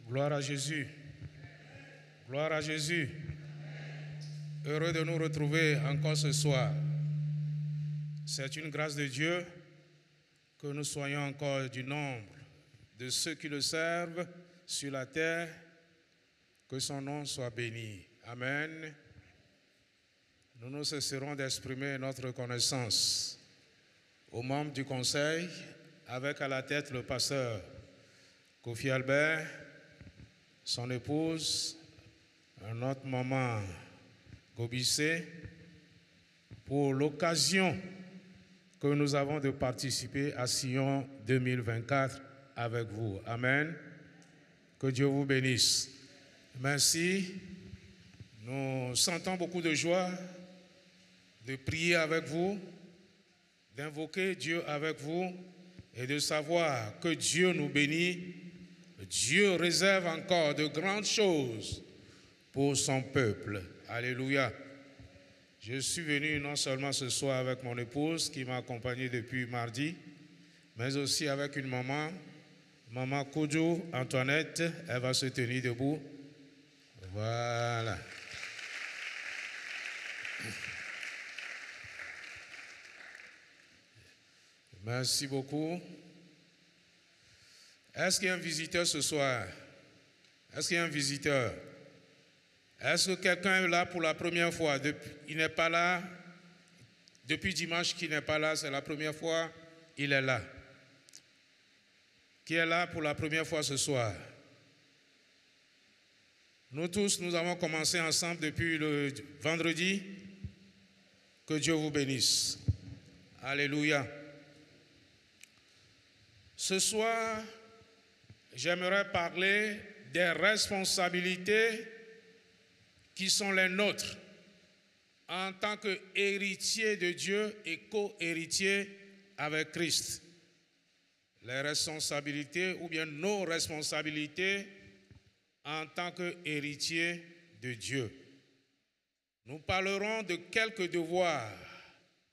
Gloire à Jésus. Gloire à Jésus. Heureux de nous retrouver encore ce soir. C'est une grâce de Dieu que nous soyons encore du nombre de ceux qui le servent sur la terre. Que son nom soit béni. Amen. Nous ne cesserons d'exprimer notre reconnaissance aux membres du conseil, avec à la tête le pasteur Kofi Albert, son épouse, notre maman Gobissé, pour l'occasion que nous avons de participer à Sion 2024 avec vous. Amen. Que Dieu vous bénisse. Merci. Nous sentons beaucoup de joie de prier avec vous, d'invoquer Dieu avec vous et de savoir que Dieu nous bénit. Dieu réserve encore de grandes choses pour son peuple. Alléluia. Je suis venu non seulement ce soir avec mon épouse qui m'a accompagné depuis mardi, mais aussi avec une maman, maman Koudou Antoinette. Elle va se tenir debout. Voilà. Merci beaucoup. Est-ce qu'il y a un visiteur ce soir? Est-ce qu'il y a un visiteur? Est-ce que quelqu'un est là pour la première fois? Il n'est pas là. Depuis dimanche qu'il n'est pas là, c'est la première fois, il est là. Qui est là pour la première fois ce soir? Nous tous, nous avons commencé ensemble depuis le vendredi. Que Dieu vous bénisse. Alléluia. Ce soir, j'aimerais parler des responsabilités qui sont les nôtres en tant qu'héritiers de Dieu et co-héritiers avec Christ. Les responsabilités ou bien nos responsabilités en tant qu'héritiers de Dieu. Nous parlerons de quelques devoirs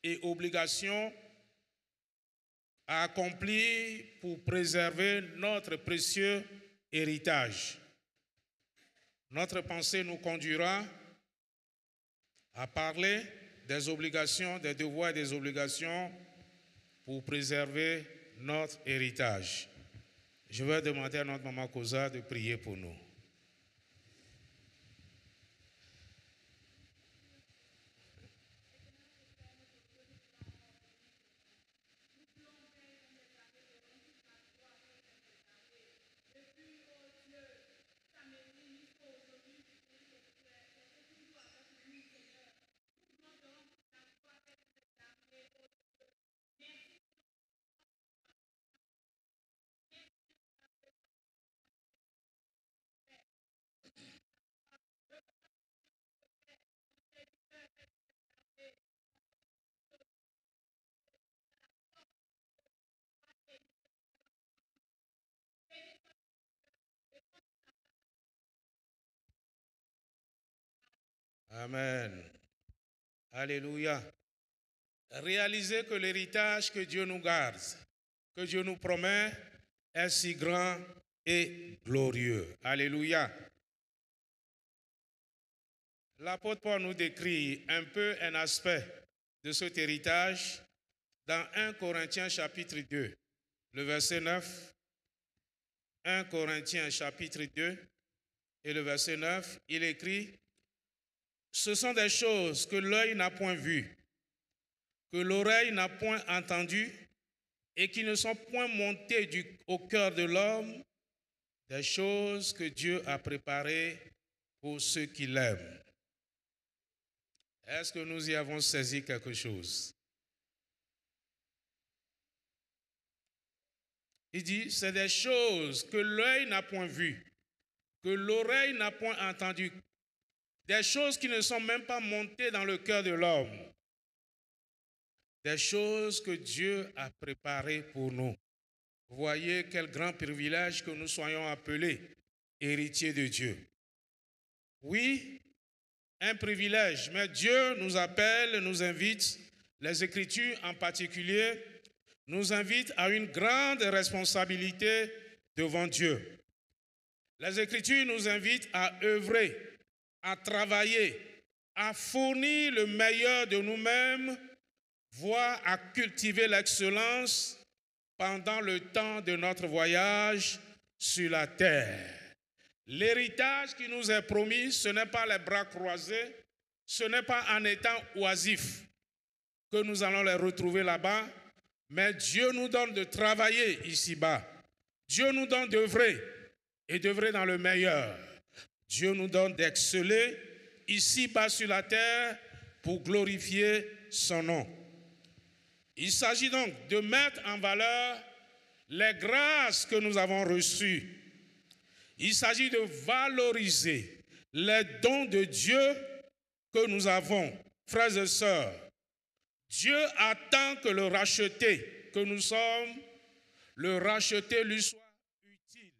et obligations à accomplir pour préserver notre précieux héritage. Notre pensée nous conduira à parler des obligations, des devoirs et des obligations pour préserver notre héritage. Je vais demander à notre maman Koza de prier pour nous. Amen. Alléluia. Réalisez que l'héritage que Dieu nous garde, que Dieu nous promet, est si grand et glorieux. Alléluia. L'apôtre Paul nous décrit un peu un aspect de cet héritage dans 1 Corinthiens chapitre 2, le verset 9. 1 Corinthiens chapitre 2 et le verset 9, il écrit: ce sont des choses que l'œil n'a point vues, que l'oreille n'a point entendues et qui ne sont point montées au cœur de l'homme, des choses que Dieu a préparées pour ceux qui l'aiment. Est-ce que nous y avons saisi quelque chose? Il dit, c'est des choses que l'œil n'a point vues, que l'oreille n'a point entendues, des choses qui ne sont même pas montées dans le cœur de l'homme. Des choses que Dieu a préparées pour nous. Voyez quel grand privilège que nous soyons appelés héritiers de Dieu. Oui, un privilège, mais Dieu nous appelle, nous invite, les Écritures en particulier, nous invitent à une grande responsabilité devant Dieu. Les Écritures nous invitent à œuvrer, à travailler, à fournir le meilleur de nous-mêmes, voire à cultiver l'excellence pendant le temps de notre voyage sur la terre. L'héritage qui nous est promis, ce n'est pas les bras croisés, ce n'est pas en étant oisifs que nous allons les retrouver là-bas, mais Dieu nous donne de travailler ici-bas. Dieu nous donne d'œuvrer et d'œuvrer dans le meilleur. Dieu nous donne d'exceller ici-bas sur la terre pour glorifier son nom. Il s'agit donc de mettre en valeur les grâces que nous avons reçues. Il s'agit de valoriser les dons de Dieu que nous avons. Frères et sœurs, Dieu attend que le racheté que nous sommes, le racheté lui soit utile.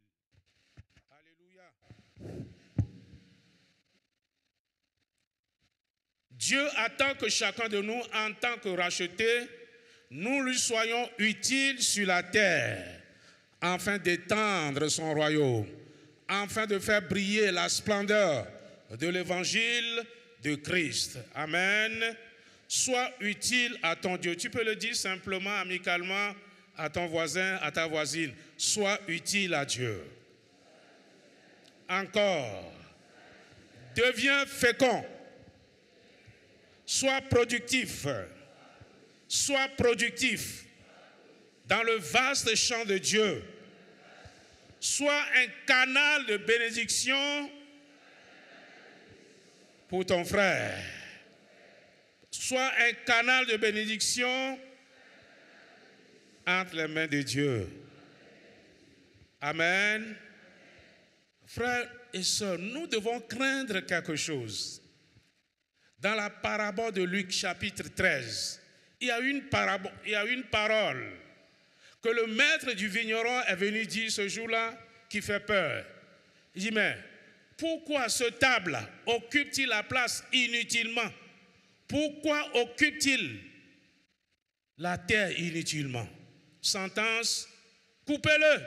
Alléluia. Dieu attend que chacun de nous, en tant que racheté, nous lui soyons utiles sur la terre, afin d'étendre son royaume, afin de faire briller la splendeur de l'évangile de Christ. Amen. Sois utile à ton Dieu. Tu peux le dire simplement, amicalement, à ton voisin, à ta voisine. Sois utile à Dieu. Encore. Deviens fécond. Sois productif. Sois productif dans le vaste champ de Dieu. Sois un canal de bénédiction pour ton frère. Sois un canal de bénédiction entre les mains de Dieu. Amen. Frères et sœurs, nous devons craindre quelque chose. Dans la parabole de Luc chapitre 13, il y a une parole que le maître du vigneron est venu dire ce jour-là qui fait peur. Il dit, mais pourquoi ce table occupe-t-il la place inutilement? Pourquoi occupe-t-il la terre inutilement? Sentence, coupez-le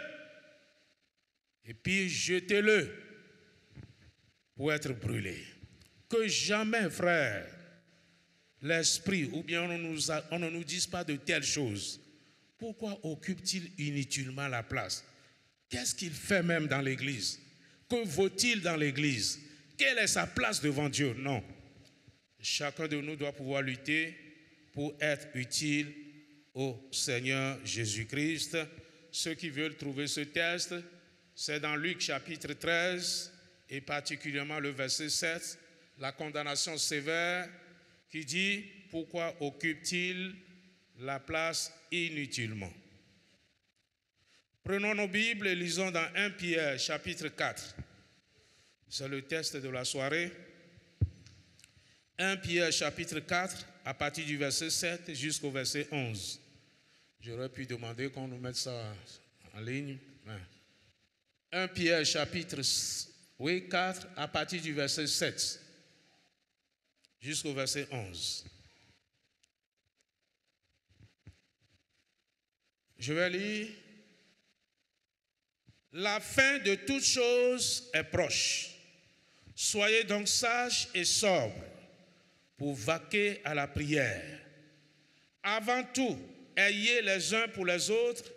et puis jetez-le pour être brûlé. Que jamais, frère, l'esprit, ou bien on ne nous dise pas de telles choses. Pourquoi occupe-t-il inutilement la place? Qu'est-ce qu'il fait même dans l'église? Que vaut-il dans l'église? Quelle est sa place devant Dieu? Non. Chacun de nous doit pouvoir lutter pour être utile au Seigneur Jésus-Christ. Ceux qui veulent trouver ce texte, c'est dans Luc chapitre 13 et particulièrement le verset 7, la condamnation sévère qui dit « Pourquoi occupe-t-il la place inutilement ?» Prenons nos Bibles et lisons dans 1 Pierre chapitre 4. C'est le texte de la soirée. 1 Pierre chapitre 4, à partir du verset 7 jusqu'au verset 11. J'aurais pu demander qu'on nous mette ça en ligne. 1 Pierre chapitre 4, à partir du verset 7 jusqu'au verset 11. Je vais lire. La fin de toutes choses est proche. Soyez donc sages et sobres pour vaquer à la prière. Avant tout, ayez les uns pour les autres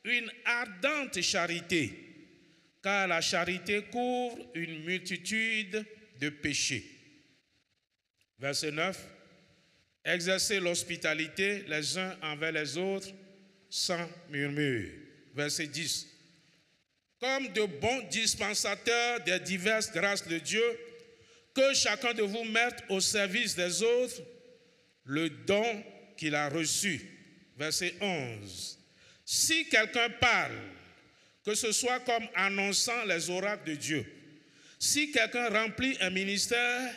une ardente charité, car la charité couvre une multitude de péchés. Verset 9. Exercez l'hospitalité les uns envers les autres sans murmure. Verset 10. Comme de bons dispensateurs des diverses grâces de Dieu, que chacun de vous mette au service des autres le don qu'il a reçu. Verset 11. Si quelqu'un parle, que ce soit comme annonçant les oracles de Dieu. Si quelqu'un remplit un ministère,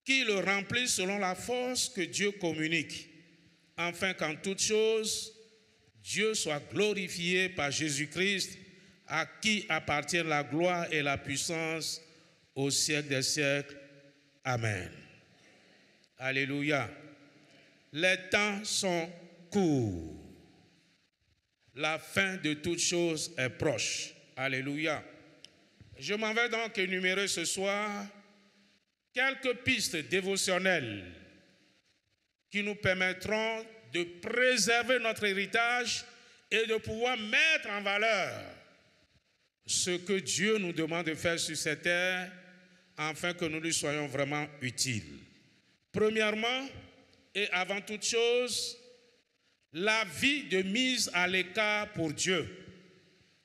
qu'il le remplisse selon la force que Dieu communique, afin qu'en toutes choses, Dieu soit glorifié par Jésus-Christ, à qui appartient la gloire et la puissance au siècle des siècles. Amen. Alléluia. Les temps sont courts. La fin de toutes choses est proche. Alléluia. Je m'en vais donc énumérer ce soir quelques pistes dévotionnelles qui nous permettront de préserver notre héritage et de pouvoir mettre en valeur ce que Dieu nous demande de faire sur cette terre afin que nous lui soyons vraiment utiles. Premièrement, et avant toute chose, la vie de mise à l'écart pour Dieu.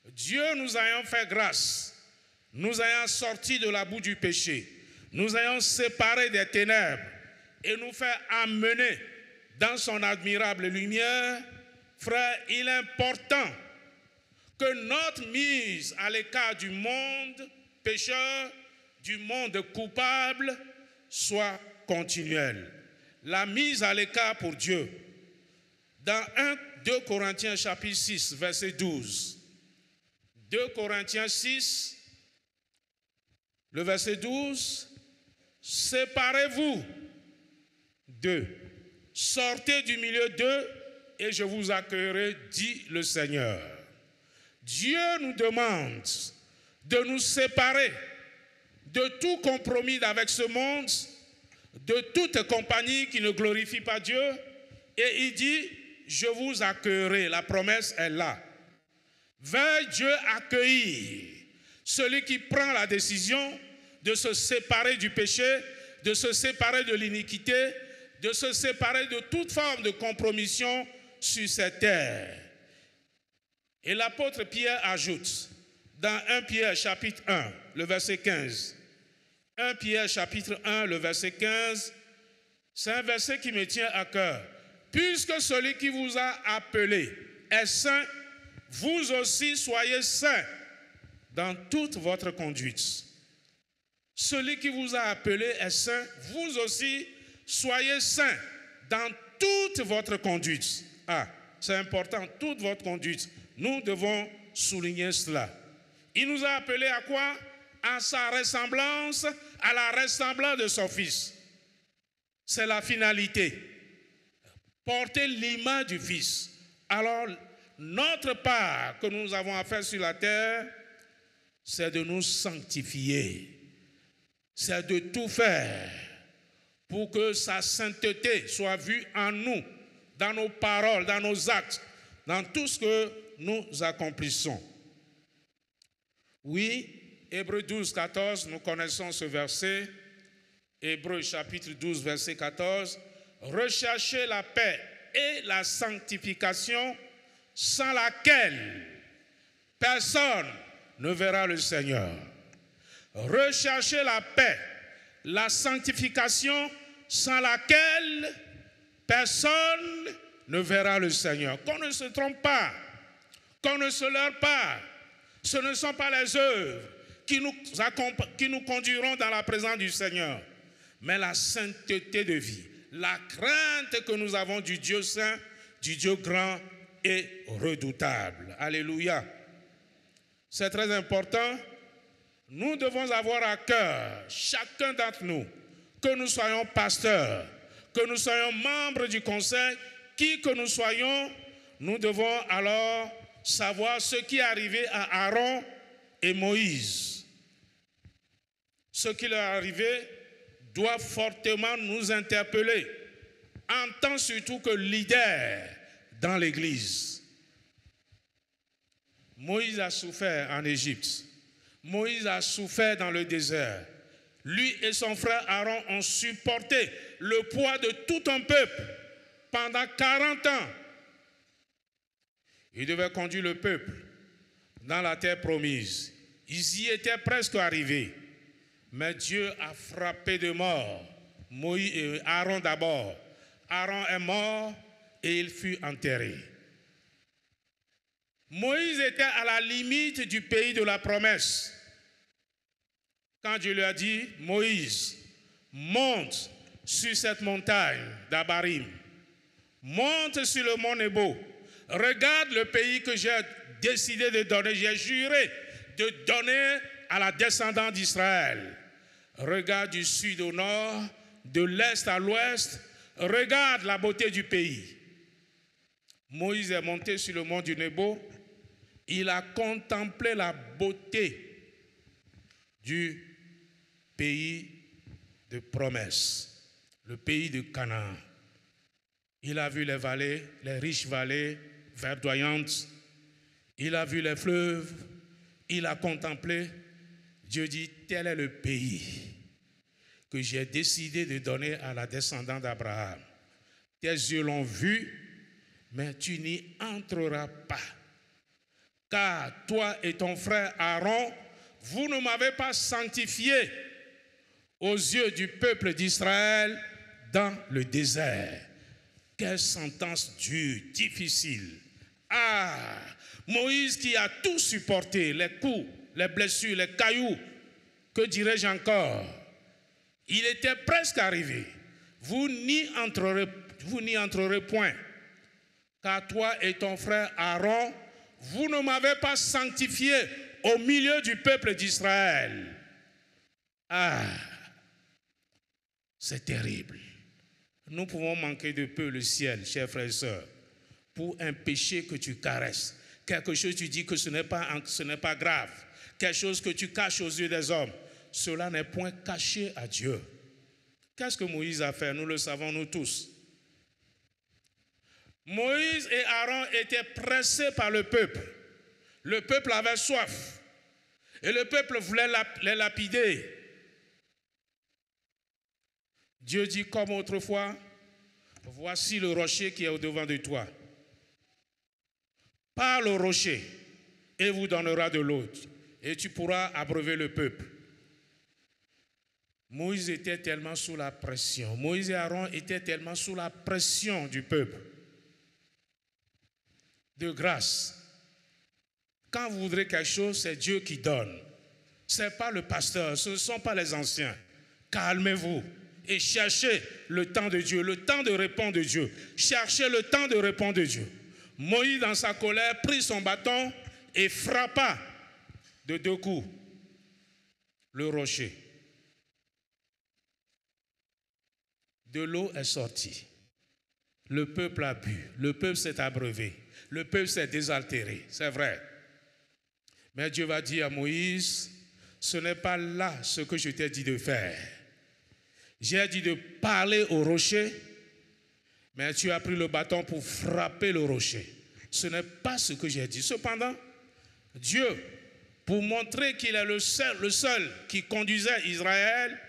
Dieu nous ayant fait grâce, nous ayant sortis de la boue du péché, nous ayant séparés des ténèbres et nous fait amener dans son admirable lumière, frère, il est important que notre mise à l'écart du monde pécheur, du monde coupable, soit continuelle. La mise à l'écart pour Dieu. Dans 2 Corinthiens chapitre 6, verset 12. 2 Corinthiens 6, le verset 12. Séparez-vous d'eux. Sortez du milieu d'eux et je vous accueillerai, dit le Seigneur. Dieu nous demande de nous séparer de tout compromis avec ce monde, de toute compagnie qui ne glorifie pas Dieu. Et il dit, je vous accueillerai. La promesse est là. Veuille Dieu accueillir celui qui prend la décision de se séparer du péché, de se séparer de l'iniquité, de se séparer de toute forme de compromission sur cette terre. Et l'apôtre Pierre ajoute, dans 1 Pierre chapitre 1, le verset 15, 1 Pierre chapitre 1, le verset 15, c'est un verset qui me tient à cœur. Puisque celui qui vous a appelé est saint, vous aussi soyez saints dans toute votre conduite. Celui qui vous a appelé est saint, vous aussi soyez saints dans toute votre conduite. Ah, c'est important, toute votre conduite. Nous devons souligner cela. Il nous a appelés à quoi? À sa ressemblance, à la ressemblance de son Fils. C'est la finalité. Porter l'image du Fils. Alors, notre part que nous avons à faire sur la terre, c'est de nous sanctifier. C'est de tout faire pour que sa sainteté soit vue en nous, dans nos paroles, dans nos actes, dans tout ce que nous accomplissons. Oui, Hébreux 12, 14, nous connaissons ce verset. Hébreux chapitre 12, verset 14. Recherchez la paix et la sanctification sans laquelle personne ne verra le Seigneur. Recherchez la paix, la sanctification sans laquelle personne ne verra le Seigneur. Qu'on ne se trompe pas, qu'on ne se leurre pas. Ce ne sont pas les œuvres qui nous conduiront dans la présence du Seigneur, mais la sainteté de vie, la crainte que nous avons du Dieu saint, du Dieu grand et redoutable. Alléluia. C'est très important. Nous devons avoir à cœur, chacun d'entre nous, que nous soyons pasteurs, que nous soyons membres du conseil, qui que nous soyons, nous devons alors savoir ce qui est arrivé à Aaron et Moïse. Ce qui leur est arrivé doit fortement nous interpeller, en tant surtout que leader dans l'Église. Moïse a souffert en Égypte. Moïse a souffert dans le désert. Lui et son frère Aaron ont supporté le poids de tout un peuple pendant 40 ans. Ils devaient conduire le peuple dans la terre promise. Ils y étaient presque arrivés. Mais Dieu a frappé de mort Moïse et Aaron d'abord. Aaron est mort et il fut enterré. Moïse était à la limite du pays de la promesse. Quand Dieu lui a dit, Moïse, monte sur cette montagne d'Abarim, monte sur le mont Nebo, regarde le pays que j'ai décidé de donner, j'ai juré de donner à la descendance d'Israël. Regarde du sud au nord, de l'est à l'ouest, regarde la beauté du pays. Moïse est monté sur le mont du Nebo, il a contemplé la beauté du pays de promesse, le pays de Canaan. Il a vu les vallées, les riches vallées verdoyantes. Il a vu les fleuves. Il a contemplé. Dieu dit, tel est le pays que j'ai décidé de donner à la descendance d'Abraham. Tes yeux l'ont vu, mais tu n'y entreras pas. Car toi et ton frère Aaron, vous ne m'avez pas sanctifié aux yeux du peuple d'Israël dans le désert. Quelle sentence dure, difficile. Ah, Moïse qui a tout supporté, les coups, les blessures, les cailloux, que dirais-je encore? Il était presque arrivé. Vous n'y entrerez point. Car toi et ton frère Aaron, vous ne m'avez pas sanctifié au milieu du peuple d'Israël. Ah, c'est terrible. Nous pouvons manquer de peu le ciel, chers frères et sœurs, pour un péché que tu caresses. Quelque chose que tu dis que ce n'est pas grave. Quelque chose que tu caches aux yeux des hommes. Cela n'est point caché à Dieu. Qu'est-ce que Moïse a fait? Nous le savons, nous tous. Moïse et Aaron étaient pressés par le peuple. Le peuple avait soif. Et le peuple voulait les lapider. Dieu dit comme autrefois, voici le rocher qui est au-devant de toi. Parle au rocher et vous donnera de l'eau. Et tu pourras abreuver le peuple. Moïse était tellement sous la pression. Moïse et Aaron étaient tellement sous la pression du peuple. De grâce. Quand vous voudrez quelque chose, c'est Dieu qui donne. Ce n'est pas le pasteur, ce ne sont pas les anciens. Calmez-vous et cherchez le temps de Dieu, le temps de répondre de Dieu. Cherchez le temps de répondre de Dieu. Moïse, dans sa colère, prit son bâton et frappa de 2 coups le rocher. De l'eau est sortie. Le peuple a bu, le peuple s'est abreuvé, le peuple s'est désaltéré, c'est vrai. Mais Dieu va dire à Moïse, ce n'est pas là ce que je t'ai dit de faire. J'ai dit de parler au rocher, mais tu as pris le bâton pour frapper le rocher. Ce n'est pas ce que j'ai dit. Cependant, Dieu, pour montrer qu'il est le seul qui conduisait Israël,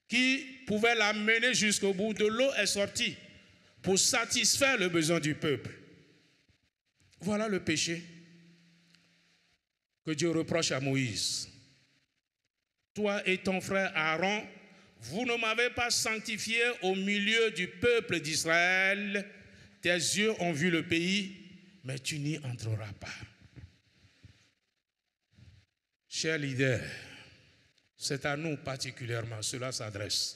qui pouvait l'amener jusqu'au bout, de l'eau est sortie pour satisfaire le besoin du peuple. Voilà le péché que Dieu reproche à Moïse. Toi et ton frère Aaron, vous ne m'avez pas sanctifié au milieu du peuple d'Israël. Tes yeux ont vu le pays, mais tu n'y entreras pas. Chers leaders, c'est à nous particulièrement, cela s'adresse.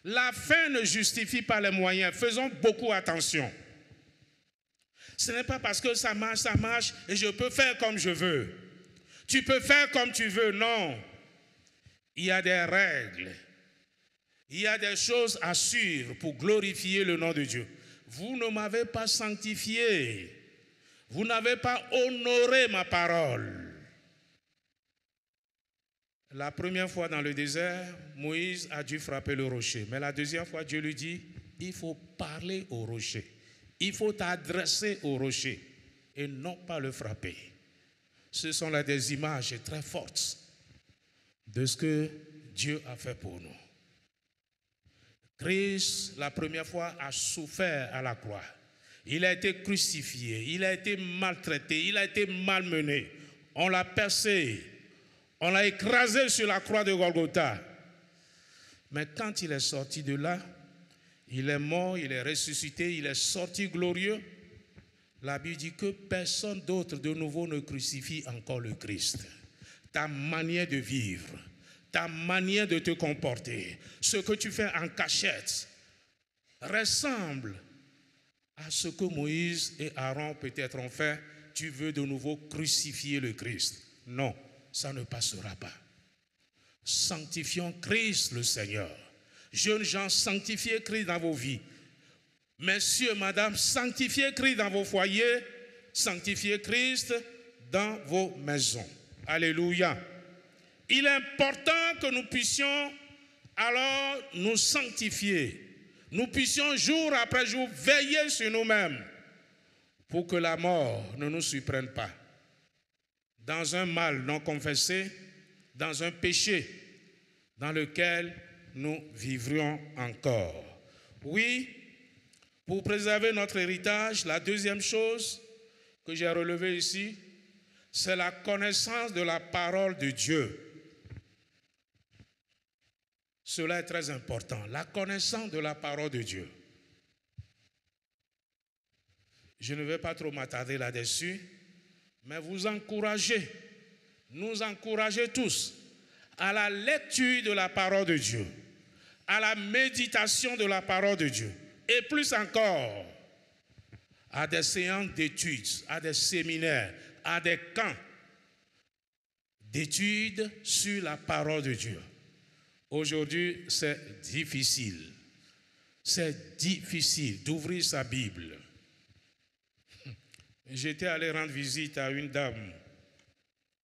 La fin ne justifie pas les moyens. Faisons beaucoup attention. Ce n'est pas parce que ça marche et je peux faire comme je veux. Tu peux faire comme tu veux, non. Il y a des règles. Il y a des choses à suivre pour glorifier le nom de Dieu. Vous ne m'avez pas sanctifié. Vous n'avez pas honoré ma parole. La première fois dans le désert, Moïse a dû frapper le rocher. Mais la deuxième fois, Dieu lui dit, il faut parler au rocher. Il faut t'adresser au rocher et non pas le frapper. Ce sont là des images très fortes de ce que Dieu a fait pour nous. Christ, la première fois, a souffert à la croix. Il a été crucifié, il a été maltraité, il a été malmené. On l'a percé, on l'a écrasé sur la croix de Golgotha. Mais quand il est sorti de là, il est mort, il est ressuscité, il est sorti glorieux. La Bible dit que personne d'autre de nouveau ne crucifie encore le Christ. Ta manière de vivre, ta manière de te comporter, ce que tu fais en cachette, ressemble à ce que Moïse et Aaron peut-être ont fait. Tu veux de nouveau crucifier le Christ. Non, ça ne passera pas. Sanctifions Christ le Seigneur. Jeunes gens, sanctifiez Christ dans vos vies. Messieurs, madame, sanctifiez Christ dans vos foyers sanctifier Christ dans vos maisons. Alléluia. Il est important que nous puissions alors nous sanctifier. Nous puissions jour après jour veiller sur nous-mêmes pour que la mort ne nous surprenne pas. Dans un mal non confessé, dans un péché dans lequel nous vivrions encore. Oui, pour préserver notre héritage, la deuxième chose que j'ai relevée ici, c'est la connaissance de la parole de Dieu. Cela est très important, la connaissance de la parole de Dieu. Je ne vais pas trop m'attarder là-dessus, mais vous encouragez, nous encourager tous à la lecture de la parole de Dieu, à la méditation de la parole de Dieu, et plus encore, à des séances d'études, à des séminaires, à des camps d'études sur la parole de Dieu. Aujourd'hui, c'est difficile. C'est difficile d'ouvrir sa Bible. J'étais allé rendre visite à une dame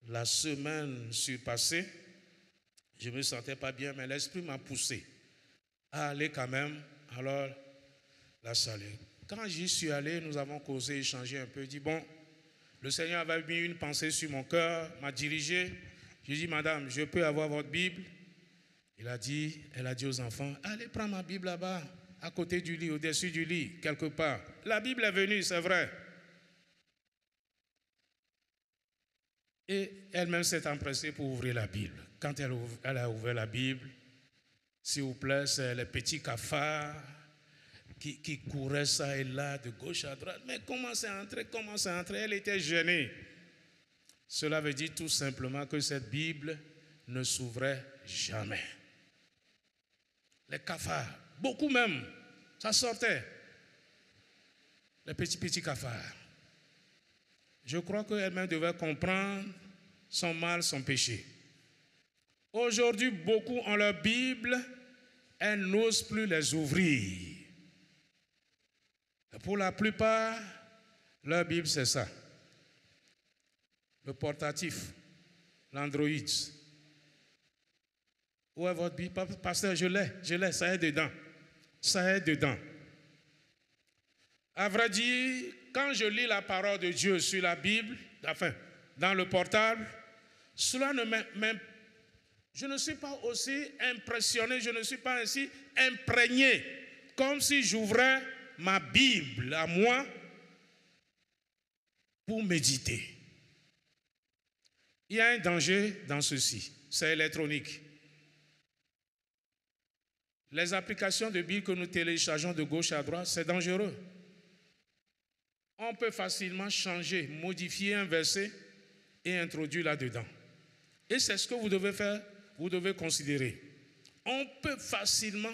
la semaine surpassée. Je ne me sentais pas bien, mais l'esprit m'a poussé à aller quand même. Alors, la saluer. Quand j'y suis allé, nous avons causé, échangé un peu. Dit bon, le Seigneur avait mis une pensée sur mon cœur, m'a dirigé. J'ai dit, madame, je peux avoir votre Bible? Elle a dit aux enfants, allez prendre ma Bible là-bas, à côté du lit, au-dessus du lit, quelque part. La Bible est venue, c'est vrai. Et elle-même s'est empressée pour ouvrir la Bible. Quand elle a ouvert la Bible, s'il vous plaît, c'est les petits cafards qui couraient ça et là, de gauche à droite. Mais comment c'est entré? Elle était gênée. Cela veut dire tout simplement que cette Bible ne s'ouvrait jamais. Les cafards, beaucoup même, ça sortait. Les petits cafards. Je crois qu'elle-même devait comprendre son mal, son péché. Aujourd'hui, beaucoup ont leur Bible, elles n'osent plus les ouvrir. Et pour la plupart, leur Bible, c'est ça. Le portatif, l'Android. Où est votre Bible? Pasteur, je l'ai, ça est dedans. Ça est dedans. À vrai dire, quand je lis la parole de Dieu sur la Bible, enfin, dans le portable, cela ne je ne suis pas aussi impressionné, je ne suis pas ainsi imprégné, comme si j'ouvrais ma Bible à moi pour méditer. Il y a un danger dans ceci, c'est électronique. Les applications de Bible que nous téléchargeons de gauche à droite, c'est dangereux. On peut facilement changer, modifier un verset et introduire là-dedans. Et c'est ce que vous devez faire, vous devez considérer. On peut facilement,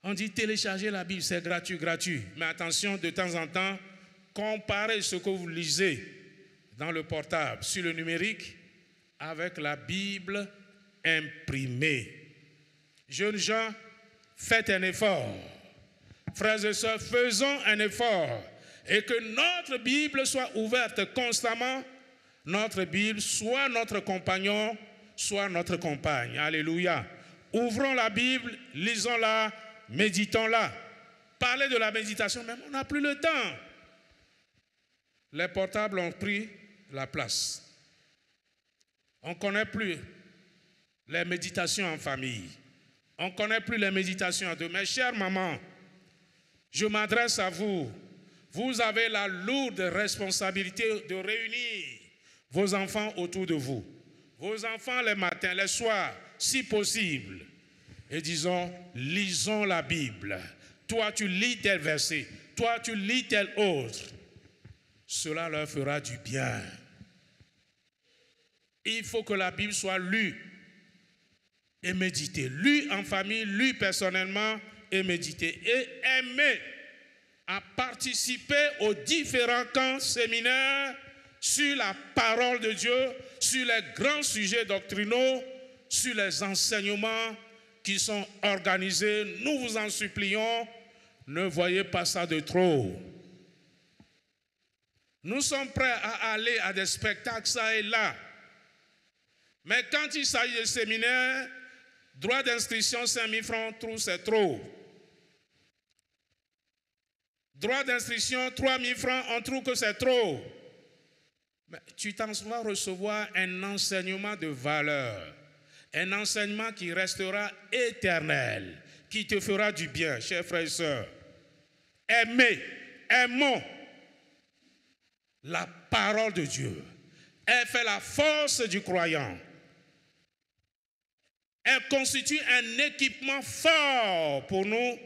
on dit télécharger la Bible, c'est gratuit. Mais attention, de temps en temps, comparez ce que vous lisez dans le portable, sur le numérique, avec la Bible imprimée. Jeunes gens, faites un effort. Frères et sœurs, faisons un effort et que notre Bible soit ouverte constamment. Notre Bible soit notre compagnon, soit notre compagne. Alléluia. Ouvrons la Bible, lisons-la, méditons-la. Parler de la méditation, même on n'a plus le temps. Les portables ont pris la place. On ne connaît plus les méditations en famille. On ne connaît plus les méditations à deux. Mes chères mamans, je m'adresse à vous. Vous avez la lourde responsabilité de réunir vos enfants autour de vous. Vos enfants les matins, les soirs, si possible. Et disons, lisons la Bible. Toi, tu lis tel verset. Toi, tu lis tel autre. Cela leur fera du bien. Il faut que la Bible soit lue et méditée. Lue en famille, lue personnellement et méditée. Et aimer à participer aux différents camps séminaires sur la parole de Dieu, sur les grands sujets doctrinaux, sur les enseignements qui sont organisés. Nous vous en supplions, ne voyez pas ça de trop. Nous sommes prêts à aller à des spectacles ça et là. Mais quand il s'agit de séminaire, droit d'inscription 5 000 francs, c'est trop. Droit d'inscription 3 000 francs, on trouve que c'est trop. Mais tu t'en vas recevoir un enseignement de valeur. Un enseignement qui restera éternel, qui te fera du bien, chers frères et sœurs. Aimons la parole de Dieu. Elle fait la force du croyant. Elle constitue un équipement fort pour nous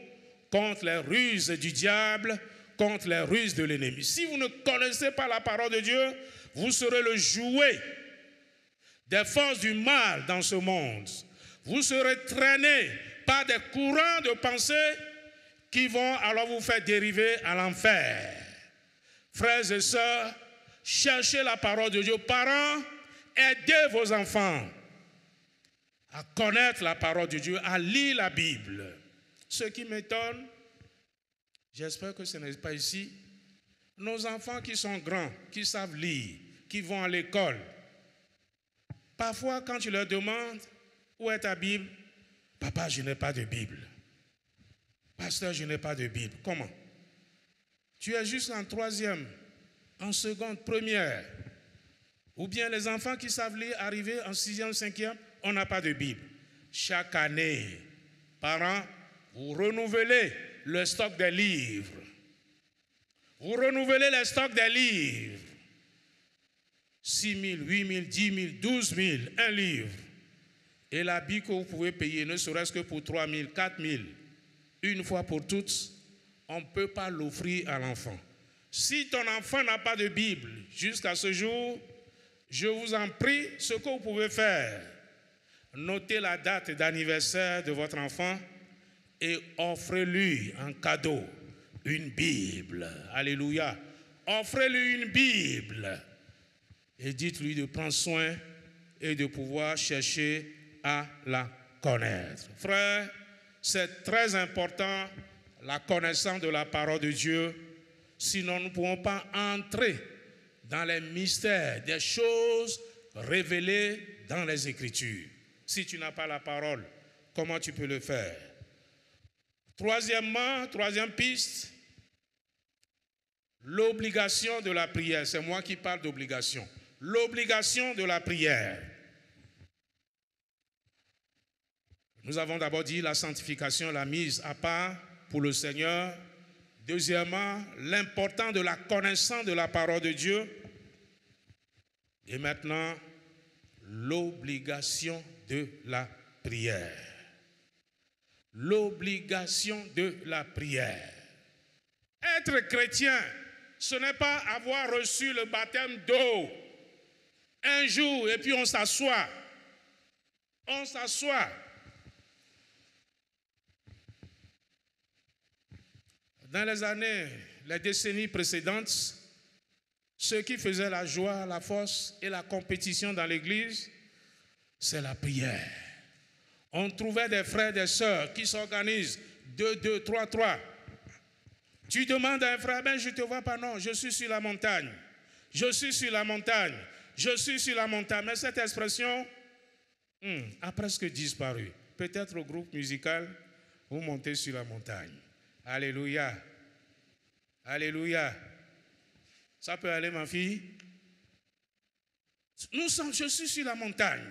contre les ruses du diable, contre les ruses de l'ennemi. Si vous ne connaissez pas la parole de Dieu, vous serez le jouet des forces du mal dans ce monde. Vous serez traîné par des courants de pensée qui vont alors vous faire dériver à l'enfer. Frères et sœurs, cherchez la parole de Dieu. Parents, aidez vos enfants à connaître la parole de Dieu, à lire la Bible. Ce qui m'étonne, j'espère que ce n'est pas ici, nos enfants qui sont grands, qui savent lire, qui vont à l'école, parfois quand tu leur demandes où est ta Bible, papa, je n'ai pas de Bible. Pasteur, je n'ai pas de Bible. Comment? Tu es juste en troisième, en seconde, première. Ou bien les enfants qui savent lire, arriver en sixième, cinquième, on n'a pas de Bible. Chaque année, parents, vous renouvelez le stock des livres. Vous renouvelez le stock des livres. 6 000, 8 000, 10 000, 12 000, un livre. Et la Bible que vous pouvez payer, ne serait-ce que pour 3 000, 4 000, une fois pour toutes, on ne peut pas l'offrir à l'enfant. Si ton enfant n'a pas de Bible jusqu'à ce jour, je vous en prie, ce que vous pouvez faire, notez la date d'anniversaire de votre enfant et offrez-lui en cadeau une Bible. Alléluia. Offrez-lui une Bible et dites-lui de prendre soin et de pouvoir chercher à la connaître. Frères, c'est très important la connaissance de la parole de Dieu, sinon nous ne pouvons pas entrer dans les mystères des choses révélées dans les Écritures. Si tu n'as pas la parole, comment tu peux le faire? Troisièmement, troisième piste, l'obligation de la prière. C'est moi qui parle d'obligation. L'obligation de la prière. Nous avons d'abord dit la sanctification, la mise à part pour le Seigneur. Deuxièmement, l'importance de la connaissance de la parole de Dieu. Et maintenant, l'obligation de la prière. L'obligation de la prière. Être chrétien, ce n'est pas avoir reçu le baptême d'eau un jour et puis on s'assoit. On s'assoit. Dans les années, les décennies précédentes, ce qui faisait la joie, la force et la compétition dans l'église, c'est la prière. On trouvait des frères et des sœurs qui s'organisent 2, 2, 3, 3. Tu demandes à un frère, ben je ne te vois pas, non, je suis sur la montagne. Je suis sur la montagne. Je suis sur la montagne. Mais cette expression a presque disparu. Peut-être au groupe musical, vous montez sur la montagne. Alléluia. Alléluia. Ça peut aller, ma fille? Je suis sur la montagne.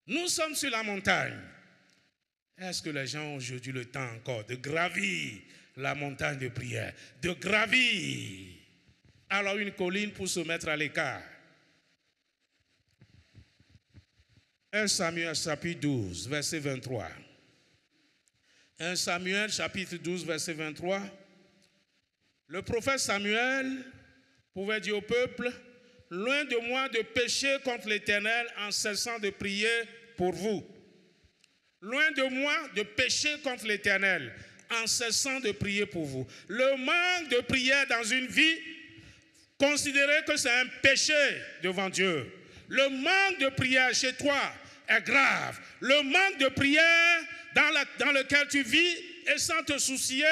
Nous sommes sur la montagne. Est-ce que les gens ont aujourd'hui le temps encore de gravir la montagne de prière, de gravir alors une colline pour se mettre à l'écart? 1 Samuel chapitre 12, verset 23. 1 Samuel chapitre 12, verset 23. Le prophète Samuel pouvait dire au peuple, « Loin de moi de pécher contre l'Éternel en cessant de prier pour vous. » Loin de moi de pécher contre l'Éternel en cessant de prier pour vous. Le manque de prière dans une vie, considérez que c'est un péché devant Dieu. Le manque de prière chez toi est grave. Le manque de prière dans lequel tu vis et sans te soucier,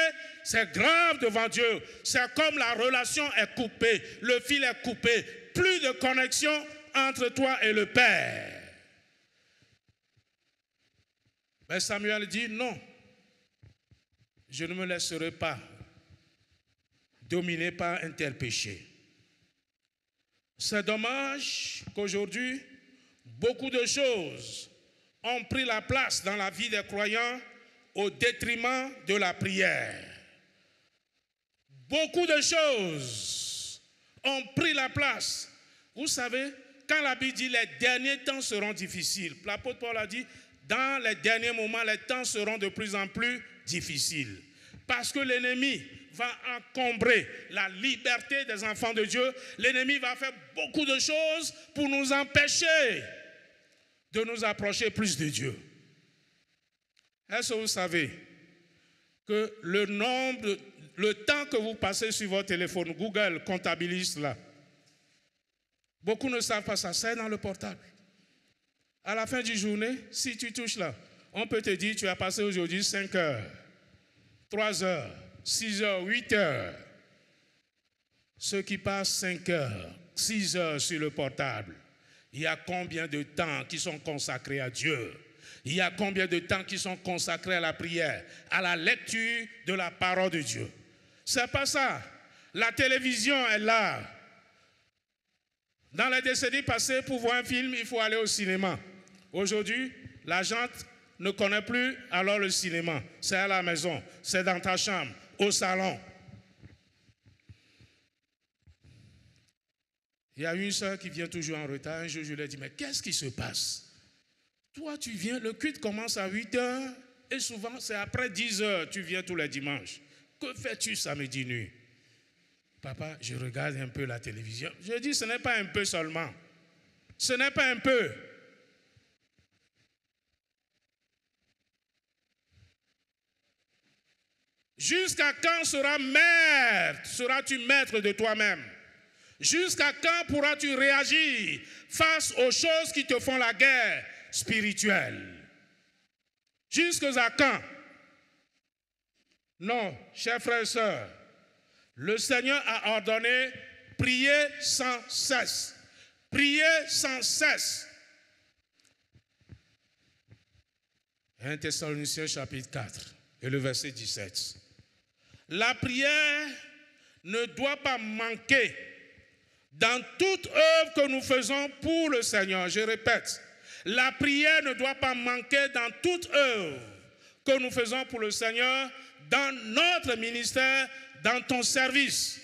c'est grave devant Dieu. C'est comme la relation est coupée, le fil est coupé, plus de connexion entre toi et le Père. Mais Samuel dit non, je ne me laisserai pas dominer par un tel péché. C'est dommage qu'aujourd'hui, beaucoup de choses ont pris la place dans la vie des croyants au détriment de la prière. Beaucoup de choses ont pris la place. Vous savez, quand la Bible dit les derniers temps seront difficiles, l'apôtre Paul a dit, dans les derniers moments, les temps seront de plus en plus difficiles. Parce que l'ennemi va encombrer la liberté des enfants de Dieu. L'ennemi va faire beaucoup de choses pour nous empêcher de nous approcher plus de Dieu. Est-ce que vous savez que le temps que vous passez sur votre téléphone, Google comptabilise là. Beaucoup ne savent pas ça, c'est dans le portable. À la fin du journée, si tu touches là, on peut te dire tu as passé aujourd'hui 5 heures, 3 heures, 6 heures, 8 heures. Ceux qui passent 5 heures, 6 heures sur le portable, il y a combien de temps qui sont consacrés à Dieu? Il y a combien de temps qui sont consacrés à la prière, à la lecture de la parole de Dieu? C'est pas ça. La télévision est là. Dans les décennies passées, pour voir un film, il faut aller au cinéma. Aujourd'hui, la gente ne connaît plus alors le cinéma. C'est à la maison, c'est dans ta chambre, au salon. Il y a une soeur qui vient toujours en retard. Un jour, je lui ai dit, mais qu'est-ce qui se passe? Toi, tu viens, le culte commence à 8 heures et souvent, c'est après 10 heures, tu viens tous les dimanches. Que fais-tu samedi nuit? Papa, je regarde un peu la télévision. Je dis, ce n'est pas un peu seulement. Ce n'est pas un peu. Jusqu'à quand seras-tu maître de toi-même? Jusqu'à quand pourras-tu réagir face aux choses qui te font la guerre spirituelle? Jusqu'à quand? Non, chers frères et sœurs, le Seigneur a ordonné prier sans cesse. Prier sans cesse. 1 Thessaloniciens chapitre 4 et le verset 17. La prière ne doit pas manquer dans toute œuvre que nous faisons pour le Seigneur. Je répète, la prière ne doit pas manquer dans toute œuvre que nous faisons pour le Seigneur, dans notre ministère, dans ton service.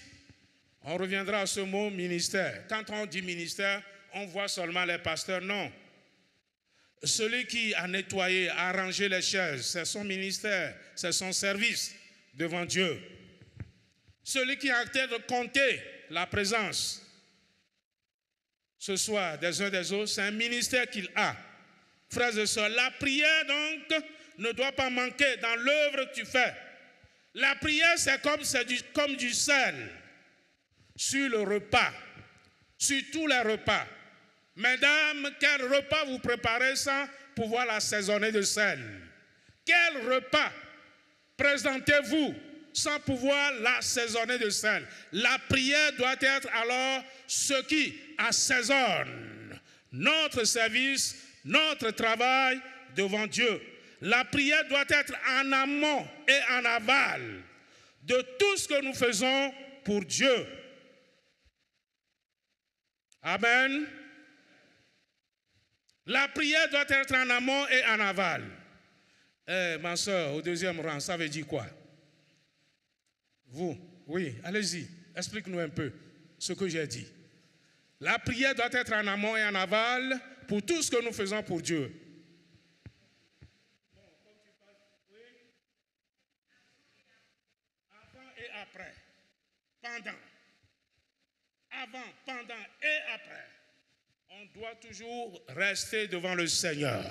On reviendra à ce mot ministère. Quand on dit ministère, on voit seulement les pasteurs. Non. Celui qui a nettoyé, a arrangé les chaises, c'est son ministère, c'est son service devant Dieu. Celui qui a acté de compter la présence ce soir des uns des autres, c'est un ministère qu'il a. Frères et sœurs, la prière donc ne doit pas manquer dans l'œuvre que tu fais. La prière, c'est comme du sel sur le repas, sur tous les repas. Mesdames, quel repas vous préparez sans pouvoir l'assaisonner de sel? Quel repas présentez-vous sans pouvoir l'assaisonner de sel? La prière doit être alors ce qui assaisonne notre service, notre travail devant Dieu. La prière doit être en amont et en aval de tout ce que nous faisons pour Dieu. Amen. La prière doit être en amont et en aval. Ma soeur, au deuxième rang, ça veut dire quoi? Vous, oui, allez-y, explique-nous un peu ce que j'ai dit. La prière doit être en amont et en aval pour tout ce que nous faisons pour Dieu. Avant et après. Pendant. Avant, pendant et après. On doit toujours rester devant le Seigneur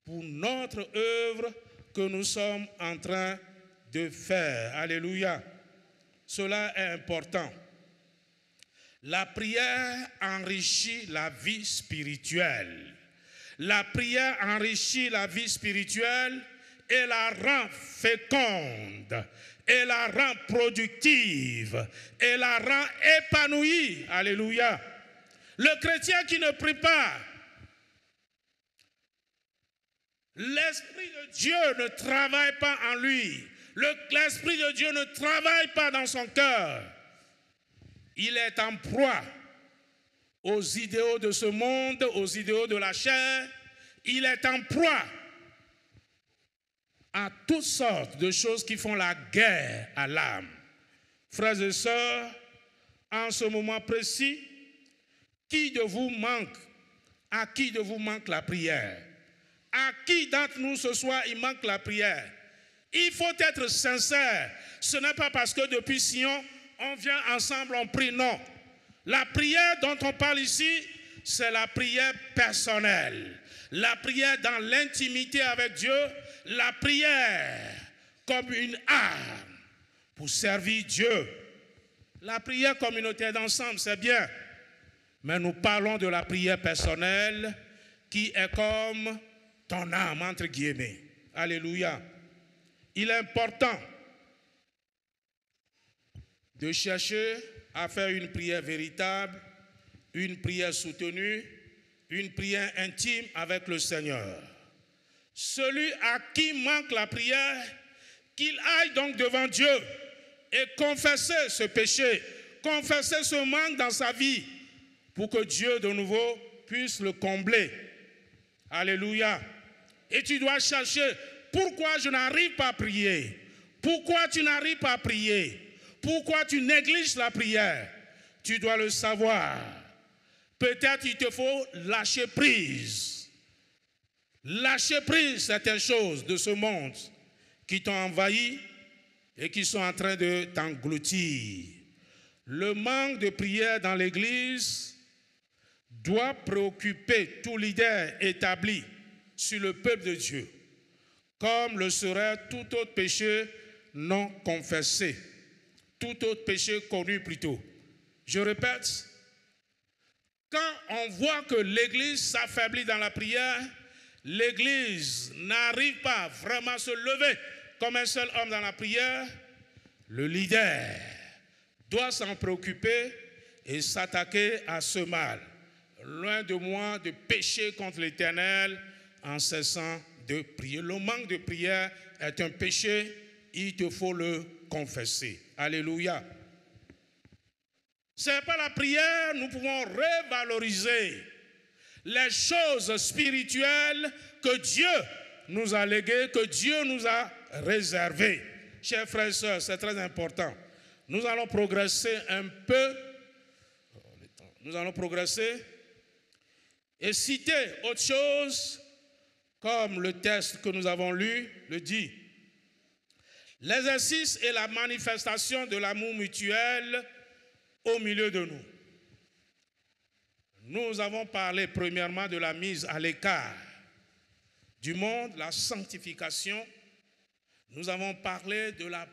pour notre œuvre que nous sommes en train de faire. Alléluia. Cela est important. La prière enrichit la vie spirituelle. La prière enrichit la vie spirituelle et la rend féconde, et la rend productive, et la rend épanouie. Alléluia. Le chrétien qui ne prie pas, l'Esprit de Dieu ne travaille pas en lui. L'Esprit de Dieu ne travaille pas dans son cœur. Il est en proie aux idéaux de ce monde, aux idéaux de la chair. Il est en proie à toutes sortes de choses qui font la guerre à l'âme. Frères et sœurs, en ce moment précis, à qui de vous manque la prière? À qui d'entre nous ce soir il manque la prière? Il faut être sincère. Ce n'est pas parce que depuis Sion, on vient ensemble, on prie. Non. La prière dont on parle ici, c'est la prière personnelle. La prière dans l'intimité avec Dieu. La prière comme une arme pour servir Dieu. La prière communautaire d'ensemble, c'est bien. Mais nous parlons de la prière personnelle qui est comme ton âme, entre guillemets. Alléluia. Il est important de chercher à faire une prière véritable, une prière soutenue, une prière intime avec le Seigneur. Celui à qui manque la prière, qu'il aille donc devant Dieu et confesser ce péché, confesser ce manque dans sa vie pour que Dieu de nouveau puisse le combler. Alléluia. Et tu dois chercher pourquoi je n'arrive pas à prier. Pourquoi tu n'arrives pas à prier? Pourquoi tu négliges la prière? Tu dois le savoir. Peut-être il te faut lâcher prise. Lâcher prise certaines choses de ce monde qui t'ont envahi et qui sont en train de t'engloutir. Le manque de prière dans l'Église doit préoccuper tout leader établi sur le peuple de Dieu, comme le serait tout autre péché non confessé, tout autre péché connu plutôt. Je répète, quand on voit que l'Église s'affaiblit dans la prière, l'Église n'arrive pas vraiment à se lever comme un seul homme dans la prière, le leader doit s'en préoccuper et s'attaquer à ce mal. Loin de moi de pécher contre l'Éternel en cessant de prier. Le manque de prière est un péché, il te faut le confesser. Alléluia. Ce n'est pas la prière, nous pouvons revaloriser les choses spirituelles que Dieu nous a léguées, que Dieu nous a réservées. Chers frères et sœurs, c'est très important. Nous allons progresser un peu. Nous allons progresser et citer autre chose, comme le texte que nous avons lu le dit. L'exercice et la manifestation de l'amour mutuel au milieu de nous. Nous avons parlé premièrement de la mise à l'écart du monde, la sanctification. Nous avons parlé de la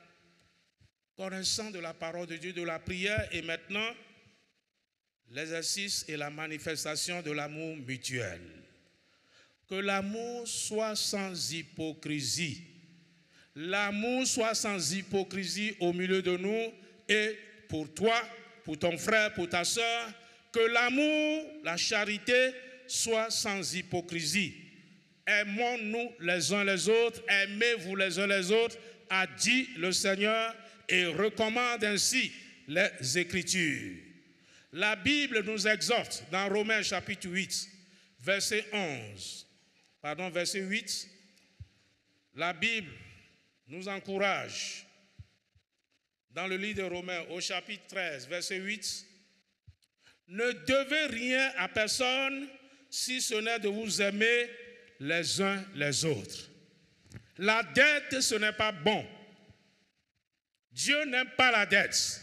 connaissance de la parole de Dieu, de la prière, et maintenant, l'exercice et la manifestation de l'amour mutuel. Que l'amour soit sans hypocrisie. L'amour soit sans hypocrisie au milieu de nous et pour toi, pour ton frère, pour ta soeur. Que l'amour, la charité soit sans hypocrisie. Aimons-nous les uns les autres, aimez-vous les uns les autres, a dit le Seigneur et recommande ainsi les Écritures. La Bible nous exhorte dans Romains chapitre 8, verset 8. La Bible nous encourage dans le livre de Romains au chapitre 13, verset 8. Ne devez rien à personne si ce n'est de vous aimer les uns les autres. La dette, ce n'est pas bon. Dieu n'aime pas la dette.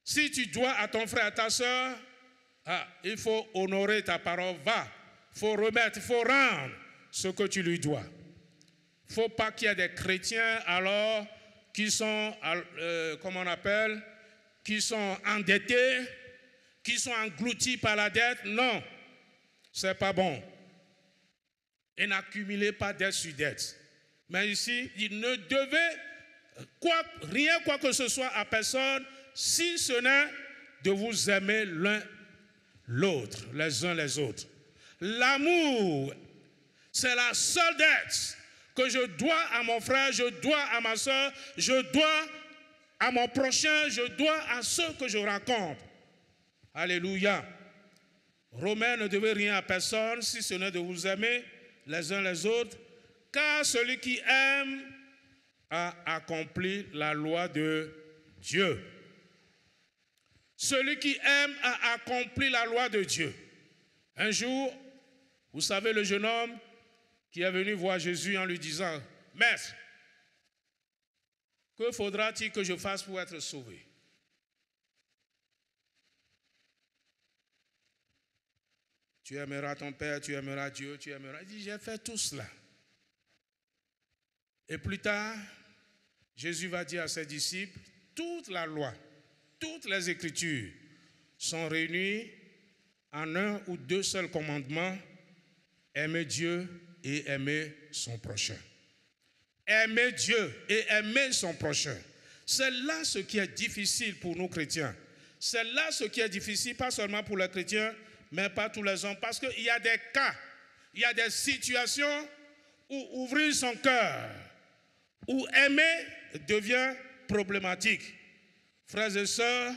Si tu dois à ton frère, à ta soeur, il faut honorer ta parole. Va, il faut remettre, il faut rendre ce que tu lui dois. Il ne faut pas qu'il y ait des chrétiens alors qui sont, qui sont endettés, qui sont engloutis par la dette. Non, ce n'est pas bon. Et n'accumulez pas dette sur dette. Mais ici, il ne devait rien quoi que ce soit à personne, si ce n'est de vous aimer l'un l'autre, les uns les autres. L'amour, c'est la seule dette que je dois à mon frère, je dois à ma soeur, je dois à mon prochain, je dois à ceux que je rencontre. Alléluia. Romains ne devait rien à personne, si ce n'est de vous aimer les uns les autres, car celui qui aime a accompli la loi de Dieu. Celui qui aime a accompli la loi de Dieu. Un jour, vous savez, le jeune homme qui est venu voir Jésus en lui disant, « Maître, que faudra-t-il que je fasse pour être sauvé ?» Tu aimeras ton Père, tu aimeras Dieu, tu aimeras... Il dit, j'ai fait tout cela. Et plus tard, Jésus va dire à ses disciples, toute la loi, toutes les Écritures sont réunies en un ou deux seuls commandements, aimer Dieu et aimer son prochain. Aimer Dieu et aimer son prochain. C'est là ce qui est difficile pour nous chrétiens. C'est là ce qui est difficile, pas seulement pour les chrétiens, mais pas tous les hommes. Parce qu'il y a des cas, il y a des situations où ouvrir son cœur, où aimer devient problématique. Frères et sœurs,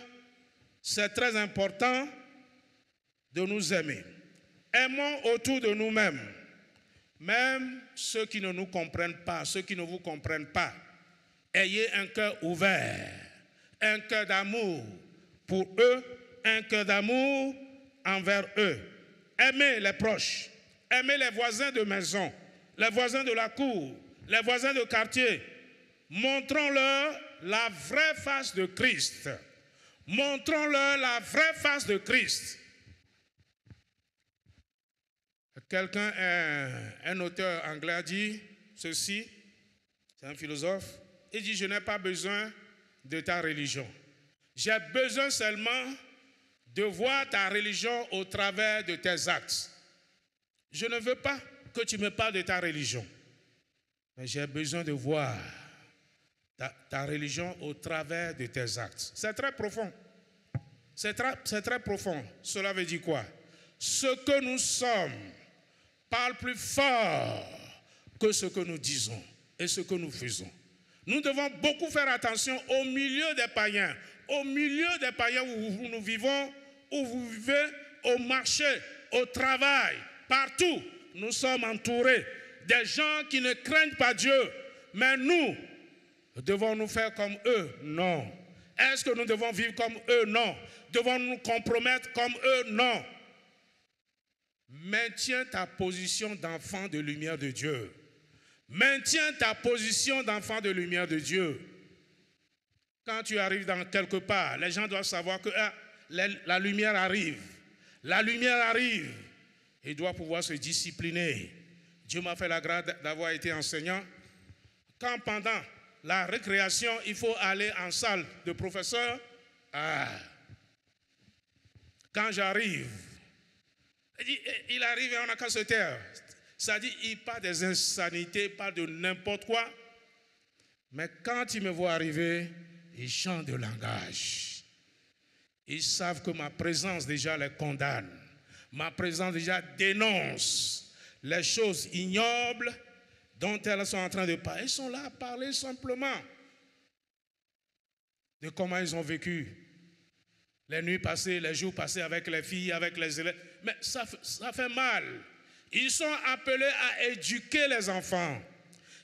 c'est très important de nous aimer. Aimons autour de nous-mêmes, même ceux qui ne nous comprennent pas, ceux qui ne vous comprennent pas. Ayez un cœur ouvert, un cœur d'amour pour eux, un cœur d'amour envers eux. Aimez les proches, aimez les voisins de maison, les voisins de la cour, les voisins de quartier. Montrons-leur la vraie face de Christ. Montrons-leur la vraie face de Christ. Quelqu'un, un auteur anglais a dit ceci, c'est un philosophe, il dit, je n'ai pas besoin de ta religion. J'ai besoin seulement de voir ta religion au travers de tes actes. Je ne veux pas que tu me parles de ta religion, mais j'ai besoin de voir ta religion au travers de tes actes. C'est très profond. C'est très profond. Cela veut dire quoi? Ce que nous sommes parle plus fort que ce que nous disons et ce que nous faisons. Nous devons beaucoup faire attention au milieu des païens. Au milieu des païens où nous vivons, où vous vivez, au marché, au travail, partout. Nous sommes entourés des gens qui ne craignent pas Dieu. Mais nous, devons nous faire comme eux? Non. Est-ce que nous devons vivre comme eux? Non. Devons-nous nous compromettre comme eux? Non. Maintiens ta position d'enfant de lumière de Dieu. Maintiens ta position d'enfant de lumière de Dieu. Quand tu arrives dans quelque part, les gens doivent savoir que la lumière arrive. La lumière arrive. Il doit pouvoir se discipliner. Dieu m'a fait la grâce d'avoir été enseignant. Quand pendant la récréation, il faut aller en salle de professeur, quand j'arrive, il arrive et on n'a qu'à se taire. Ça dit, il parle des insanités, il parle de n'importe quoi. Mais quand ils me voient arriver, ils changent de langage. Ils savent que ma présence déjà les condamne. Ma présence déjà dénonce les choses ignobles dont elles sont en train de parler. Ils sont là à parler simplement de comment ils ont vécu les nuits passées, les jours passés avec les filles, avec les élèves. Mais ça fait mal. Ils sont appelés à éduquer les enfants.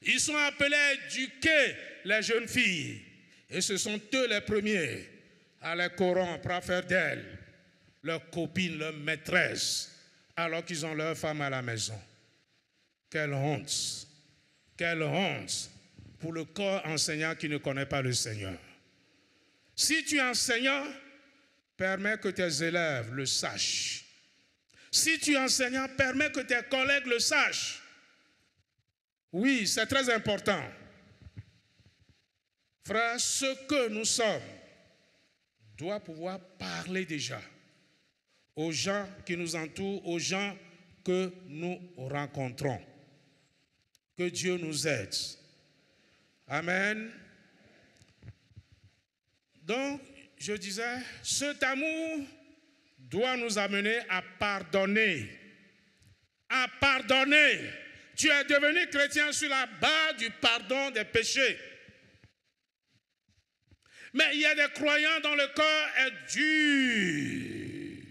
Ils sont appelés à éduquer les jeunes filles. Et ce sont eux les premiers à les corrompre, à faire d'elles leurs copines, leurs maîtresses, alors qu'ils ont leur femme à la maison. Quelle honte! Quelle honte pour le corps enseignant qui ne connaît pas le Seigneur. Si tu es enseignant, permets que tes élèves le sachent. Si tu es enseignant, permets que tes collègues le sachent. Oui, c'est très important. Frère, ce que nous sommes doit pouvoir parler déjà aux gens qui nous entourent, aux gens que nous rencontrons. Que Dieu nous aide Amen. Donc, je disais, cet amour doit nous amener à pardonner. À pardonner. Tu es devenu chrétien sur la base du pardon des péchés. Mais il y a des croyants dont le corps est dur.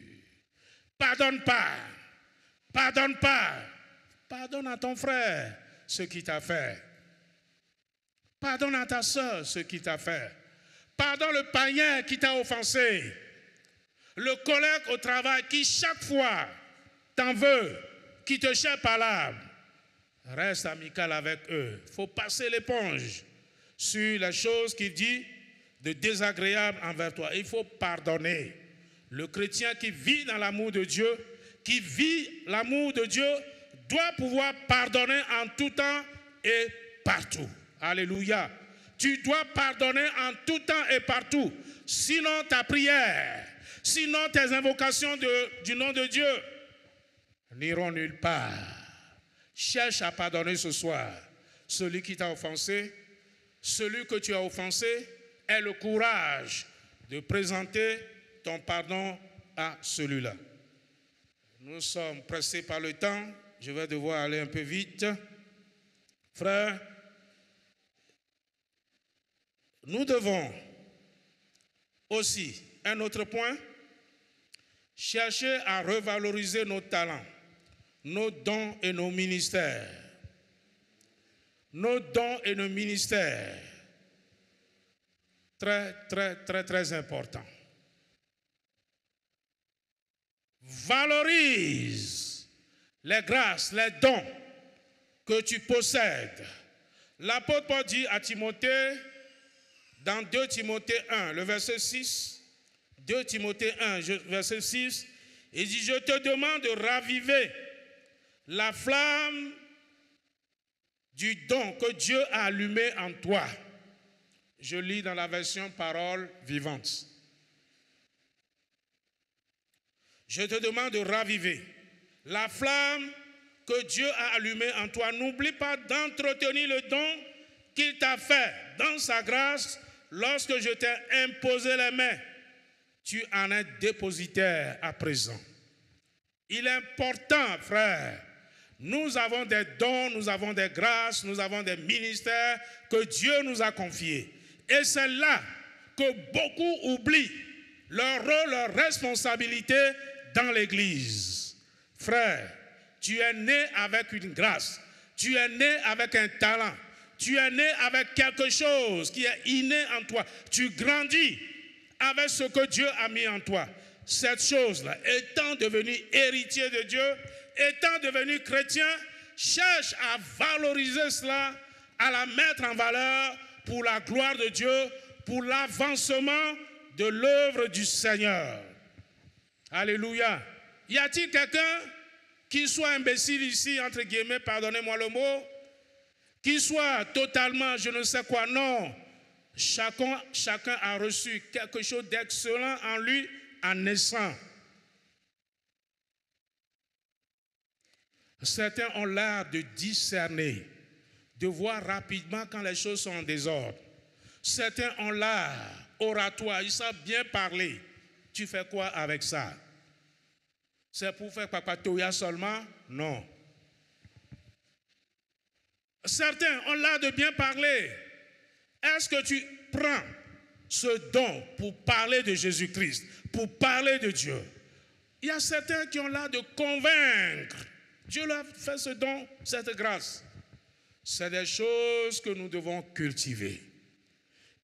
Pardonne pas. Pardonne pas. Pardonne à ton frère ce qu'il t'a fait. Pardonne à ta soeur ce qu'il t'a fait. Pardonne le païen qui t'a offensé. Le collègue au travail qui chaque fois t'en veut, qui te cherche par l'âme. Reste amical avec eux. Il faut passer l'éponge sur les choses qu'il dit de désagréable envers toi. Il faut pardonner. Le chrétien qui vit dans l'amour de Dieu, qui vit l'amour de Dieu, doit pouvoir pardonner en tout temps et partout. Alléluia. Tu dois pardonner en tout temps et partout. Sinon ta prière, sinon tes invocations du nom de Dieu n'iront nulle part. Cherche à pardonner ce soir. Celui qui t'a offensé, celui que tu as offensé, aie le courage de présenter ton pardon à celui-là. Nous sommes pressés par le temps. Je vais devoir aller un peu vite. Frères, nous devons aussi, un autre point, chercher à revaloriser nos talents, nos dons et nos ministères. Nos dons et nos ministères. Très, très, très, très important. Valorise les grâces, les dons que tu possèdes. L'apôtre Paul dit à Timothée, dans 2 Timothée 1, le verset 6, 2 Timothée 1, verset 6, il dit, je te demande de raviver la flamme du don que Dieu a allumé en toi. Je lis dans la version Parole vivante. Je te demande de raviver la flamme que Dieu a allumée en toi. N'oublie pas d'entretenir le don qu'il t'a fait dans sa grâce lorsque je t'ai imposé les mains. Tu en es dépositaire à présent. Il est important, frère. Nous avons des dons, nous avons des grâces, nous avons des ministères que Dieu nous a confiés. Et c'est là que beaucoup oublient leur rôle, leur responsabilité dans l'Église. Frère, tu es né avec une grâce, tu es né avec un talent, tu es né avec quelque chose qui est inné en toi. Tu grandis avec ce que Dieu a mis en toi. Cette chose-là, étant devenu héritier de Dieu, étant devenu chrétien, cherche à valoriser cela, à la mettre en valeur pour la gloire de Dieu, pour l'avancement de l'œuvre du Seigneur. Alléluia. Y a-t-il quelqu'un qui soit imbécile ici, entre guillemets, pardonnez-moi le mot, qui soit totalement, je ne sais quoi, non. Chacun a reçu quelque chose d'excellent en lui en naissant. Certains ont l'art de discerner, de voir rapidement quand les choses sont en désordre. Certains ont l'art oratoire, ils savent bien parler. Tu fais quoi avec ça? C'est pour faire papatoya seulement? Non. Certains ont l'art de bien parler. Est-ce que tu prends ce don pour parler de Jésus-Christ, pour parler de Dieu? Il y a certains qui ont l'art de convaincre. Dieu leur fait ce don, cette grâce. C'est des choses que nous devons cultiver.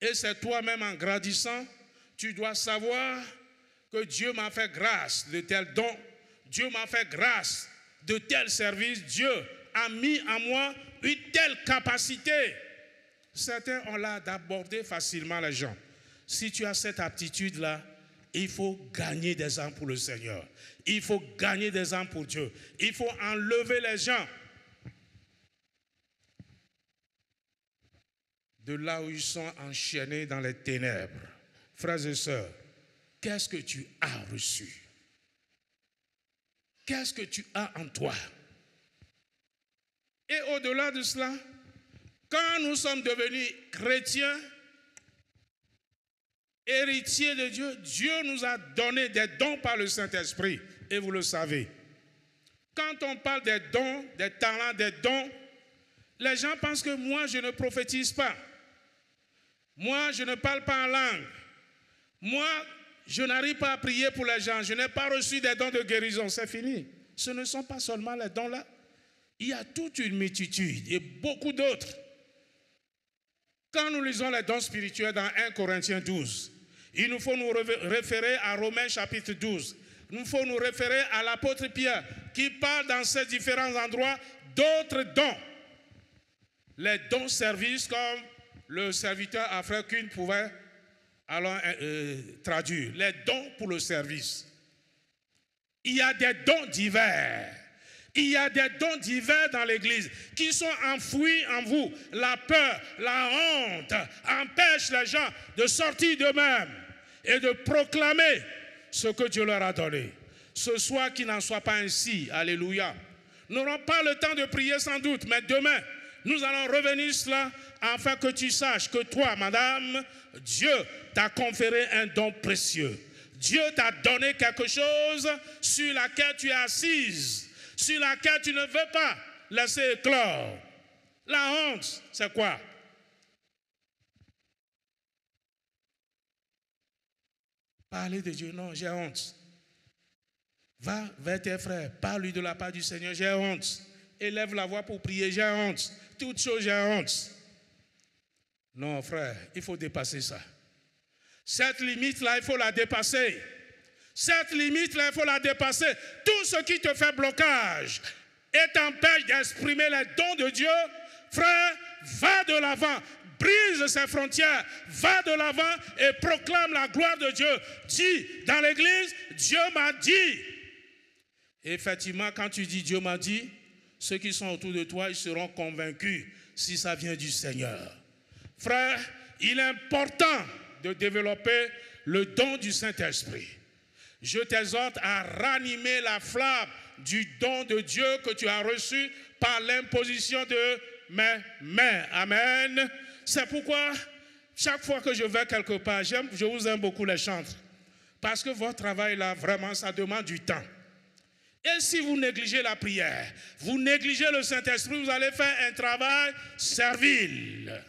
Et c'est toi-même en grandissant, tu dois savoir que Dieu m'a fait grâce de tel don. Dieu m'a fait grâce de tel service. Dieu a mis en moi une telle capacité. Certains ont l'art d'aborder facilement les gens. Si tu as cette aptitude-là, il faut gagner des âmes pour le Seigneur. Il faut gagner des âmes pour Dieu. Il faut enlever les gens de là où ils sont enchaînés dans les ténèbres. Frères et sœurs, qu'est-ce que tu as reçu? Qu'est-ce que tu as en toi? Et au-delà de cela, Quand nous sommes devenus chrétiens, héritiers de Dieu, Dieu nous a donné des dons par le Saint-Esprit, et vous le savez. Quand on parle des dons, des talents, des dons, les gens pensent que moi, je ne prophétise pas. Moi, je ne parle pas en langue. Moi, je n'arrive pas à prier pour les gens. Je n'ai pas reçu des dons de guérison. C'est fini. Ce ne sont pas seulement les dons-là. Il y a toute une multitude et beaucoup d'autres. Quand nous lisons les dons spirituels dans 1 Corinthiens 12, il nous faut nous référer à Romains chapitre 12. Il nous faut nous référer à l'apôtre Pierre qui parle dans ces différents endroits d'autres dons. Les dons services comme le serviteur à frère Kuhn pouvait alors traduire. Les dons pour le service. Il y a des dons divers. Il y a des dons divers dans l'Église qui sont enfouis en vous. La peur, la honte empêchent les gens de sortir d'eux-mêmes et de proclamer ce que Dieu leur a donné. Ce soir, qu'il n'en soit pas ainsi. Alléluia. Nous n'aurons pas le temps de prier sans doute, mais demain, nous allons revenir cela afin que tu saches que toi, madame, Dieu t'a conféré un don précieux. Dieu t'a donné quelque chose sur laquelle tu es assise, sur laquelle tu ne veux pas laisser éclore. La honte, c'est quoi? Parler de Dieu, non, j'ai honte. Va vers tes frères, parle-lui de la part du Seigneur, j'ai honte. Élève la voix pour prier, j'ai honte. Toutes choses, j'ai honte. Non, frère, il faut dépasser ça. Cette limite-là, il faut la dépasser. Cette limite-là, il faut la dépasser. Tout ce qui te fait blocage et t'empêche d'exprimer les dons de Dieu, frère, va de l'avant. Brise ces frontières, va de l'avant et proclame la gloire de Dieu. Dis dans l'église, Dieu m'a dit. Et effectivement, quand tu dis Dieu m'a dit, ceux qui sont autour de toi, ils seront convaincus si ça vient du Seigneur. Frère, il est important de développer le don du Saint-Esprit. Je t'exhorte à ranimer la flamme du don de Dieu que tu as reçu par l'imposition de mes mains. Amen. C'est pourquoi, chaque fois que je vais quelque part, je vous aime beaucoup les chantres. Parce que votre travail là, vraiment, ça demande du temps. Et si vous négligez la prière, vous négligez le Saint-Esprit, vous allez faire un travail servile.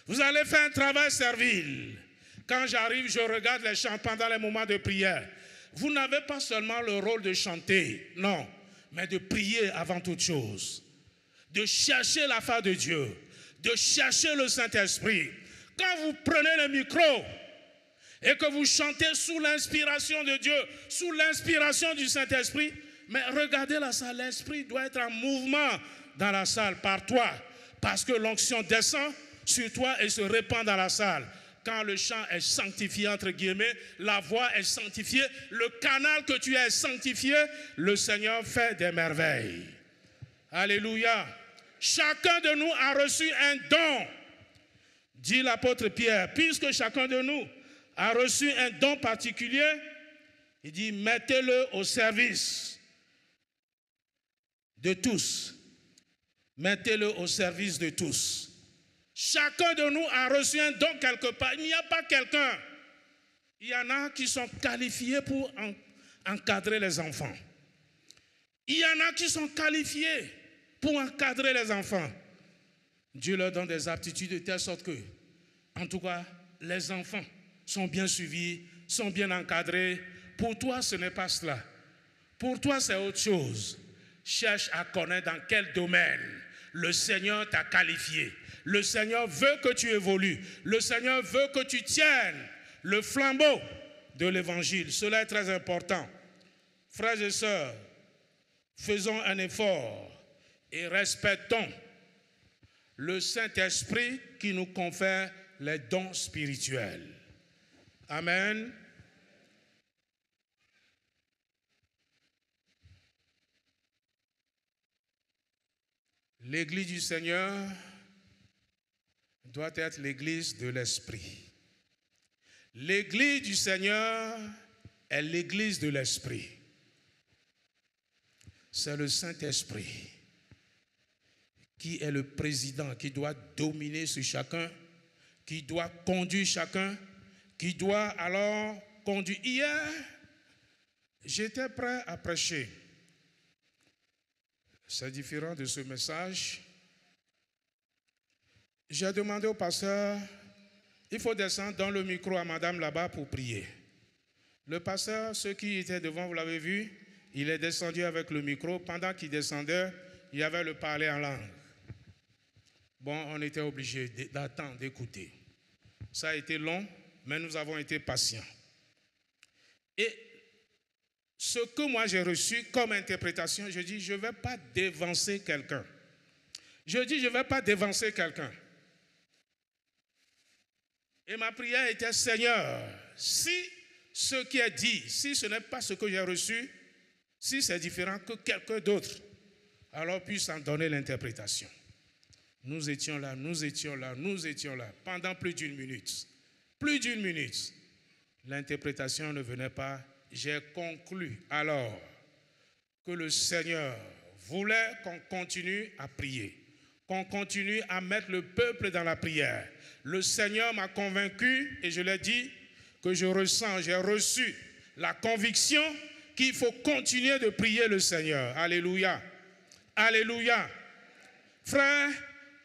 Vous allez faire un travail servile. Quand j'arrive, je regarde les chants pendant les moments de prière. Vous n'avez pas seulement le rôle de chanter, non, mais de prier avant toute chose. De chercher la face de Dieu, de chercher le Saint-Esprit. Quand vous prenez le micro et que vous chantez sous l'inspiration de Dieu, sous l'inspiration du Saint-Esprit, mais regardez la salle, l'Esprit doit être en mouvement dans la salle par toi, parce que l'onction descend sur toi et se répand dans la salle. Quand le chant est sanctifié, entre guillemets, la voix est sanctifiée, le canal que tu es sanctifié, le Seigneur fait des merveilles. Alléluia. Chacun de nous a reçu un don, dit l'apôtre Pierre. Puisque chacun de nous a reçu un don particulier, il dit, mettez-le au service de tous. Mettez-le au service de tous. Chacun de nous a reçu un don quelque part. Il n'y a pas quelqu'un. Il y en a qui sont qualifiés pour encadrer les enfants. Il y en a qui sont qualifiés pour encadrer les enfants. Dieu leur donne des aptitudes de telle sorte que, en tout cas, les enfants sont bien suivis, sont bien encadrés. Pour toi, ce n'est pas cela. Pour toi, c'est autre chose. Cherche à connaître dans quel domaine le Seigneur t'a qualifié. Le Seigneur veut que tu évolues. Le Seigneur veut que tu tiennes le flambeau de l'Évangile. Cela est très important. Frères et sœurs, faisons un effort et respectons le Saint-Esprit qui nous confère les dons spirituels. Amen. L'Église du Seigneur doit être l'Église de l'Esprit. L'Église du Seigneur est l'Église de l'Esprit. C'est le Saint-Esprit qui est le président, qui doit dominer sur chacun, qui doit conduire chacun, qui doit alors conduire. Hier, j'étais prêt à prêcher. C'est différent de ce message. J'ai demandé au pasteur, il faut descendre dans le micro à madame là-bas pour prier. Le pasteur, ceux qui étaient devant, vous l'avez vu, il est descendu avec le micro. Pendant qu'il descendait, il y avait le parler en langue. Bon, on était obligé d'attendre, d'écouter. Ça a été long, mais nous avons été patients. Et ce que moi j'ai reçu comme interprétation, je dis, je ne vais pas dévancer quelqu'un. Je dis, je ne vais pas dévancer quelqu'un. Et ma prière était, Seigneur, si ce qui est dit, si ce n'est pas ce que j'ai reçu, si c'est différent que quelqu'un d'autre, alors puisse en donner l'interprétation. Nous étions là, nous étions là, nous étions là, pendant plus d'une minute. Plus d'une minute. L'interprétation ne venait pas. J'ai conclu alors que le Seigneur voulait qu'on continue à prier, qu'on continue à mettre le peuple dans la prière. Le Seigneur m'a convaincu, et je l'ai dit, que je ressens, j'ai reçu la conviction qu'il faut continuer de prier le Seigneur. Alléluia. Alléluia. Frères,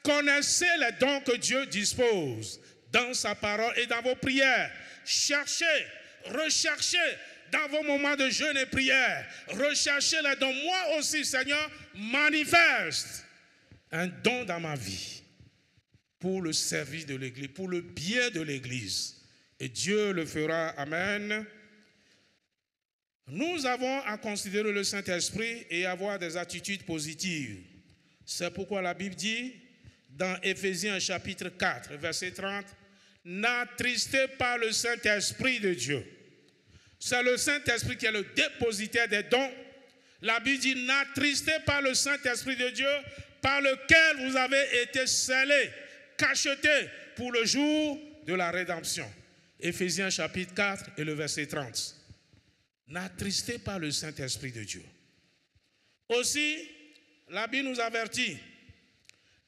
connaissez les dons que Dieu dispose dans sa parole et dans vos prières. Cherchez, recherchez dans vos moments de jeûne et prière. Recherchez les dons. Moi aussi, Seigneur, manifeste un don dans ma vie pour le service de l'Église, pour le bien de l'Église. Et Dieu le fera. Amen. Nous avons à considérer le Saint-Esprit et avoir des attitudes positives. C'est pourquoi la Bible dit, dans Éphésiens chapitre 4, verset 30, « N'attristez pas le Saint-Esprit de Dieu. » C'est le Saint-Esprit qui est le dépositaire des dons. La Bible dit, « N'attristez pas le Saint-Esprit de Dieu par lequel vous avez été scellés, cachetés pour le jour de la rédemption. » Éphésiens chapitre 4 et le verset 30. N'attristez pas le Saint-Esprit de Dieu. Aussi, la Bible nous avertit,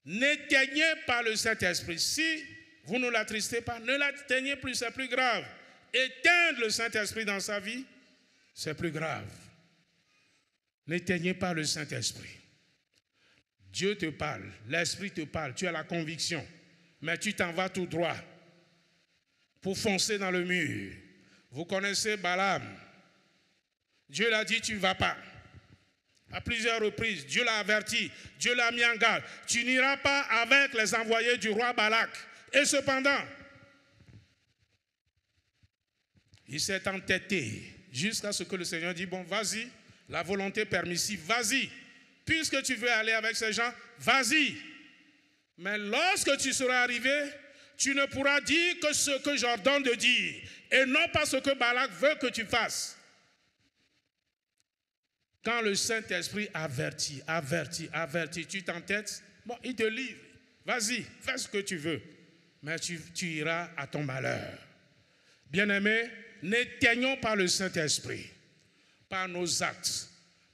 n'éteignez pas le Saint-Esprit. Si vous ne l'attristez pas, ne l'éteignez plus, c'est plus grave. Éteindre le Saint-Esprit dans sa vie, c'est plus grave. N'éteignez pas le Saint-Esprit. Dieu te parle, l'Esprit te parle, tu as la conviction, mais tu t'en vas tout droit pour foncer dans le mur. Vous connaissez Balaam. Dieu l'a dit, tu ne vas pas. À plusieurs reprises, Dieu l'a averti, Dieu l'a mis en garde. Tu n'iras pas avec les envoyés du roi Balak. Et cependant, il s'est entêté jusqu'à ce que le Seigneur dit, bon, vas-y, la volonté permissive, vas-y. Puisque tu veux aller avec ces gens, vas-y. Mais lorsque tu seras arrivé, tu ne pourras dire que ce que j'ordonne de dire, et non pas ce que Balak veut que tu fasses. Quand le Saint-Esprit avertit, tu t'entêtes, bon, il te livre. Vas-y, fais ce que tu veux. Mais tu iras à ton malheur. Bien-aimés, n'éteignons pas le Saint-Esprit par nos actes,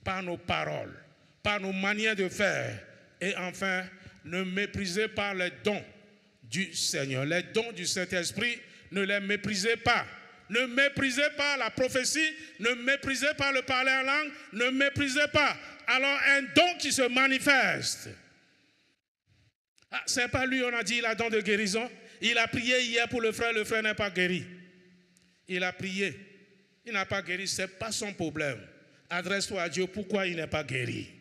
par nos paroles, par nos manières de faire. Et enfin, ne méprisez pas les dons du Seigneur. Les dons du Saint-Esprit, ne les méprisez pas. Ne méprisez pas la prophétie, ne méprisez pas le parler en langue, ne méprisez pas. Alors un don qui se manifeste. Ah, c'est pas lui, on a dit, il a don de guérison. Il a prié hier pour le frère n'est pas guéri. Il a prié, il n'a pas guéri, ce n'est pas son problème. Adresse-toi à Dieu, pourquoi il n'est pas guéri?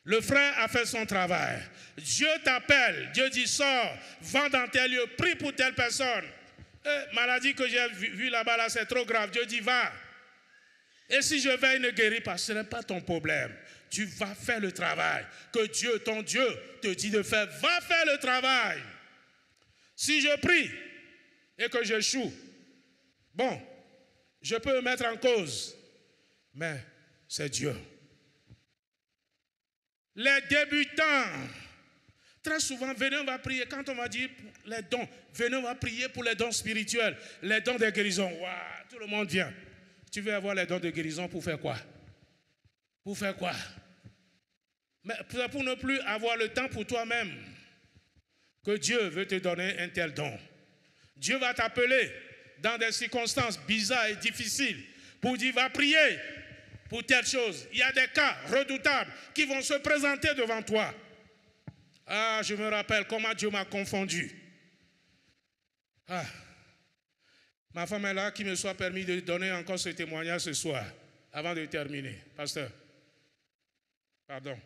Le frère a fait son travail. Dieu t'appelle, Dieu dit, sors, va dans tel lieu, prie pour telle personne. Maladie que j'ai vue là-bas, là, c'est trop grave. Dieu dit, va. Et si je vais, il ne guérit pas, ce n'est pas ton problème. Tu vas faire le travail que Dieu, ton Dieu, te dit de faire. Va faire le travail. Si je prie et que j'échoue, bon, je peux me mettre en cause, mais c'est Dieu. Les débutants, très souvent, venez, on va prier. Quand on va dire les dons, venez, on va prier pour les dons spirituels, les dons de guérison. Wow, tout le monde vient. Tu veux avoir les dons de guérison pour faire quoi? Pour faire quoi? Mais pour ne plus avoir le temps pour toi-même, que Dieu veut te donner un tel don. Dieu va t'appeler dans des circonstances bizarres et difficiles pour dire va prier pour telle chose. Il y a des cas redoutables qui vont se présenter devant toi. Ah, je me rappelle comment Dieu m'a confondu. Ah, ma femme est là, qui me soit permis de donner encore ce témoignage ce soir, avant de terminer. Pasteur, pardon.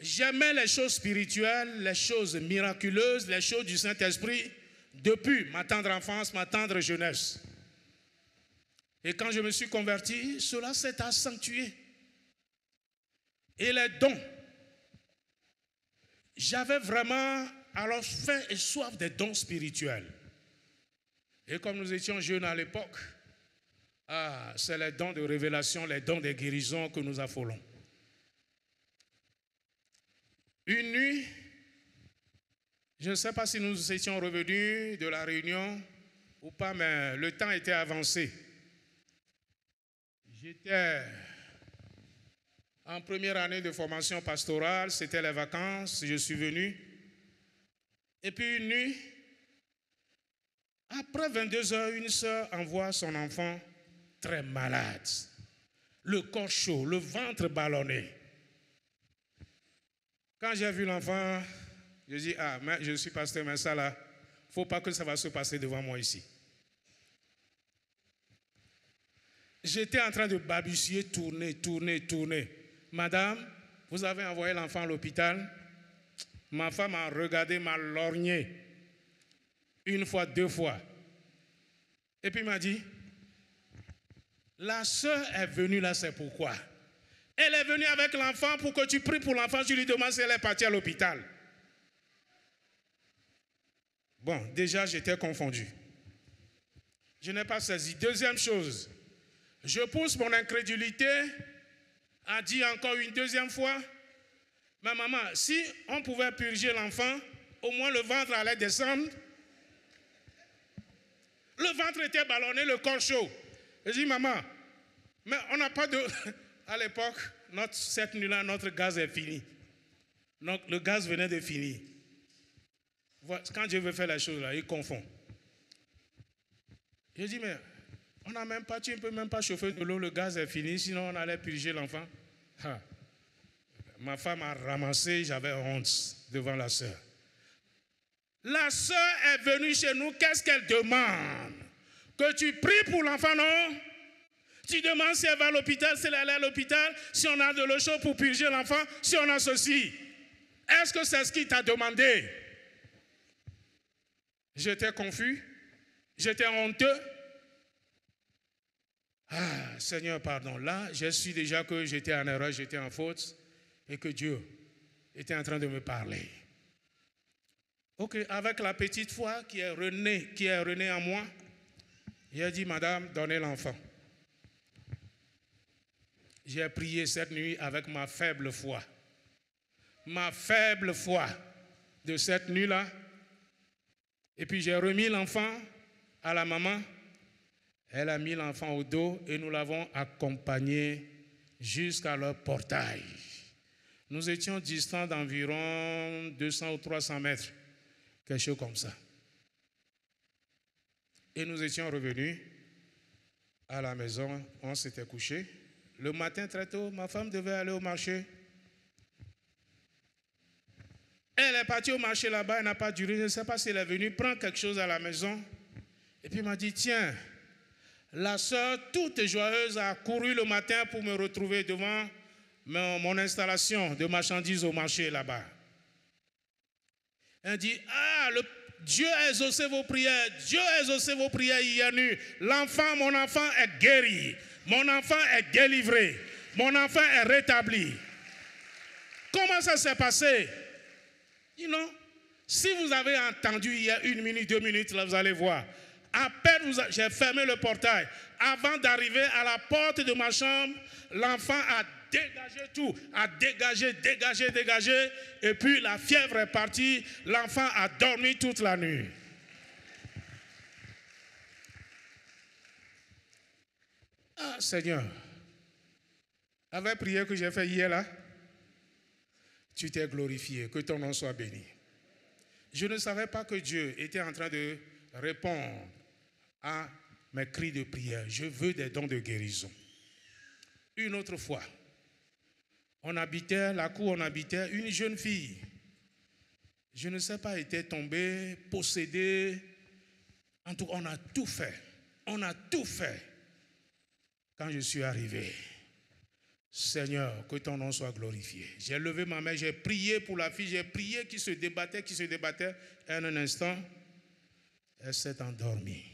J'aimais les choses spirituelles, les choses miraculeuses, les choses du Saint-Esprit depuis ma tendre enfance, ma tendre jeunesse. Et quand je me suis converti, cela s'est accentué. Et les dons, j'avais vraiment alors faim et soif des dons spirituels. Et comme nous étions jeunes à l'époque, c'est les dons de révélation, les dons de guérison que nous affolons. Une nuit, je ne sais pas si nous étions revenus de la réunion ou pas, mais le temps était avancé. J'étais en première année de formation pastorale, c'était les vacances, je suis venu. Et puis une nuit, après 22 heures, une sœur envoie son enfant très malade, le corps chaud, le ventre ballonné. Quand j'ai vu l'enfant, je dis, mais je suis pasteur, mais ça là, il ne faut pas que ça va se passer devant moi ici. J'étais en train de balbutier, tourner. Madame, vous avez envoyé l'enfant à l'hôpital. Ma femme a regardé, m'a lorgné. Une fois, deux fois. Et puis m'a dit, la sœur est venue là, c'est pourquoi. Elle est venue avec l'enfant pour que tu pries pour l'enfant. Je lui demande si elle est partie à l'hôpital. Bon, déjà, j'étais confondu. Je n'ai pas saisi. Deuxième chose, je pousse mon incrédulité à dire encore une deuxième fois, ma maman, si on pouvait purger l'enfant, au moins le ventre allait descendre. Le ventre était ballonné, le corps chaud. Je dis, maman, mais on n'a pas de... À l'époque, cette nuit-là, notre gaz est fini. Donc, le gaz venait de finir. Quand Dieu veut faire la chose là, il confond. Je dis, mais on n'a même pas, tu ne peux même pas chauffer de l'eau, le gaz est fini, sinon on allait purger l'enfant. Ma femme a ramassé, j'avais honte devant la sœur. La sœur est venue chez nous, qu'est-ce qu'elle demande? Que tu pries pour l'enfant, non? Tu demandes si elle va à l'hôpital, si elle est à l'hôpital, si on a de l'eau chaude pour purger l'enfant, si on a ceci. Est-ce que c'est ce qu'il t'a demandé? J'étais confus, j'étais honteux. Seigneur, pardon. Là, je suis déjà que j'étais en erreur, j'étais en faute et que Dieu était en train de me parler. Ok, avec la petite foi qui est renée en moi, il a dit, madame, donnez l'enfant. J'ai prié cette nuit avec ma faible foi. Ma faible foi de cette nuit-là. Et puis j'ai remis l'enfant à la maman. Elle a mis l'enfant au dos et nous l'avons accompagné jusqu'à leur portail. Nous étions distants d'environ 200 ou 300 mètres, quelque chose comme ça. Et nous étions revenus à la maison, on s'était couché. Le matin très tôt, ma femme devait aller au marché. Elle est partie au marché là-bas, elle n'a pas duré, je ne sais pas si elle est venue prendre quelque chose à la maison. Et puis elle m'a dit, tiens, la sœur, toute joyeuse, a couru le matin pour me retrouver devant mon installation de marchandises au marché là-bas. Elle dit, Dieu a exaucé vos prières, Dieu a exaucé vos prières hier nuit. L'enfant, mon enfant est guéri, mon enfant est délivré, mon enfant est rétabli. Comment ça s'est passé? Si vous avez entendu il y a 1 minute, 2 minutes, là vous allez voir. À peine j'ai fermé le portail. Avant d'arriver à la porte de ma chambre, l'enfant a dégagé tout, a dégagé. Et puis la fièvre est partie. L'enfant a dormi toute la nuit. Seigneur, avec prière que j'ai fait hier là, tu t'es glorifié, que ton nom soit béni. Je ne savais pas que Dieu était en train de répondre à mes cris de prière. Je veux des dons de guérison. Une autre fois, on habitait, la cour, on habitait une jeune fille. Je ne sais pas, était tombée, possédée. En tout cas, on a tout fait. On a tout fait. Quand je suis arrivé, Seigneur, que ton nom soit glorifié. J'ai levé ma main, j'ai prié pour la fille, j'ai prié qui se débattait. Et en un instant, elle s'est endormie.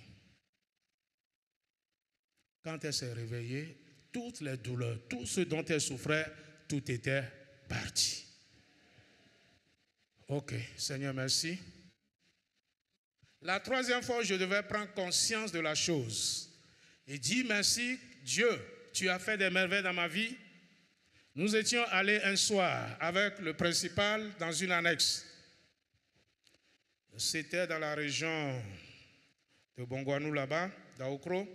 Quand elle s'est réveillée, toutes les douleurs, tout ce dont elle souffrait, tout était parti. Ok, Seigneur, merci. La troisième fois, je devais prendre conscience de la chose et dire merci, Dieu, tu as fait des merveilles dans ma vie. Nous étions allés un soir avec le principal dans une annexe. C'était dans la région de Bongouanou là-bas, d'Aokro.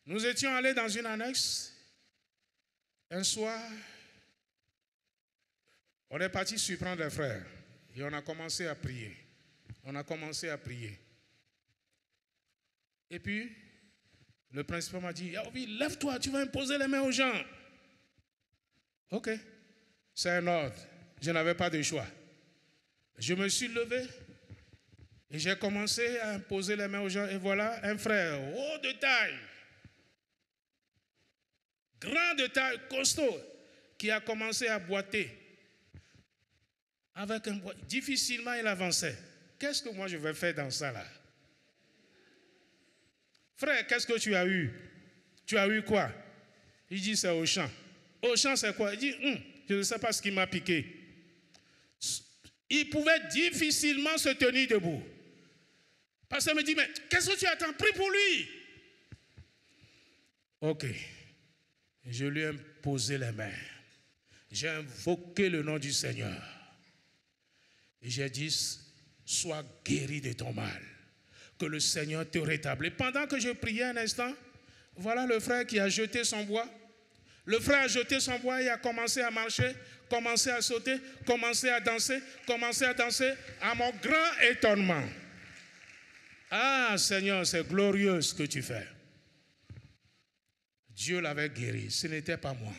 Nous étions allés dans une annexe. Un soir, on est parti surprendre les frères et on a commencé à prier. Et puis, le principal m'a dit, Yaovi, lève-toi, tu vas imposer les mains aux gens. Ok, c'est un ordre. Je n'avais pas de choix. Je me suis levé et j'ai commencé à imposer les mains aux gens. Et voilà un frère haut de taille, grand de taille, costaud, qui a commencé à boiter. Avec un boîtier. Difficilement, il avançait. Qu'est-ce que moi je vais faire dans ça là? Frère, qu'est-ce que tu as eu? Tu as eu quoi? Il dit, c'est au champ. Au champ, c'est quoi? Il dit, je ne sais pas ce qui m'a piqué. Il pouvait difficilement se tenir debout. Pasteur me dit, mais qu'est-ce que tu attends? Prie pour lui. Ok. Je lui ai posé les mains. J'ai invoqué le nom du Seigneur. Et j'ai dit, sois guéri de ton mal. Que le Seigneur te rétablisse. Pendant que je priais un instant, voilà le frère qui a jeté son bois. Le frère a jeté son bois et a commencé à marcher, commencé à sauter, commencé à danser, à mon grand étonnement. Ah Seigneur, c'est glorieux ce que tu fais. Dieu l'avait guéri, ce n'était pas moi.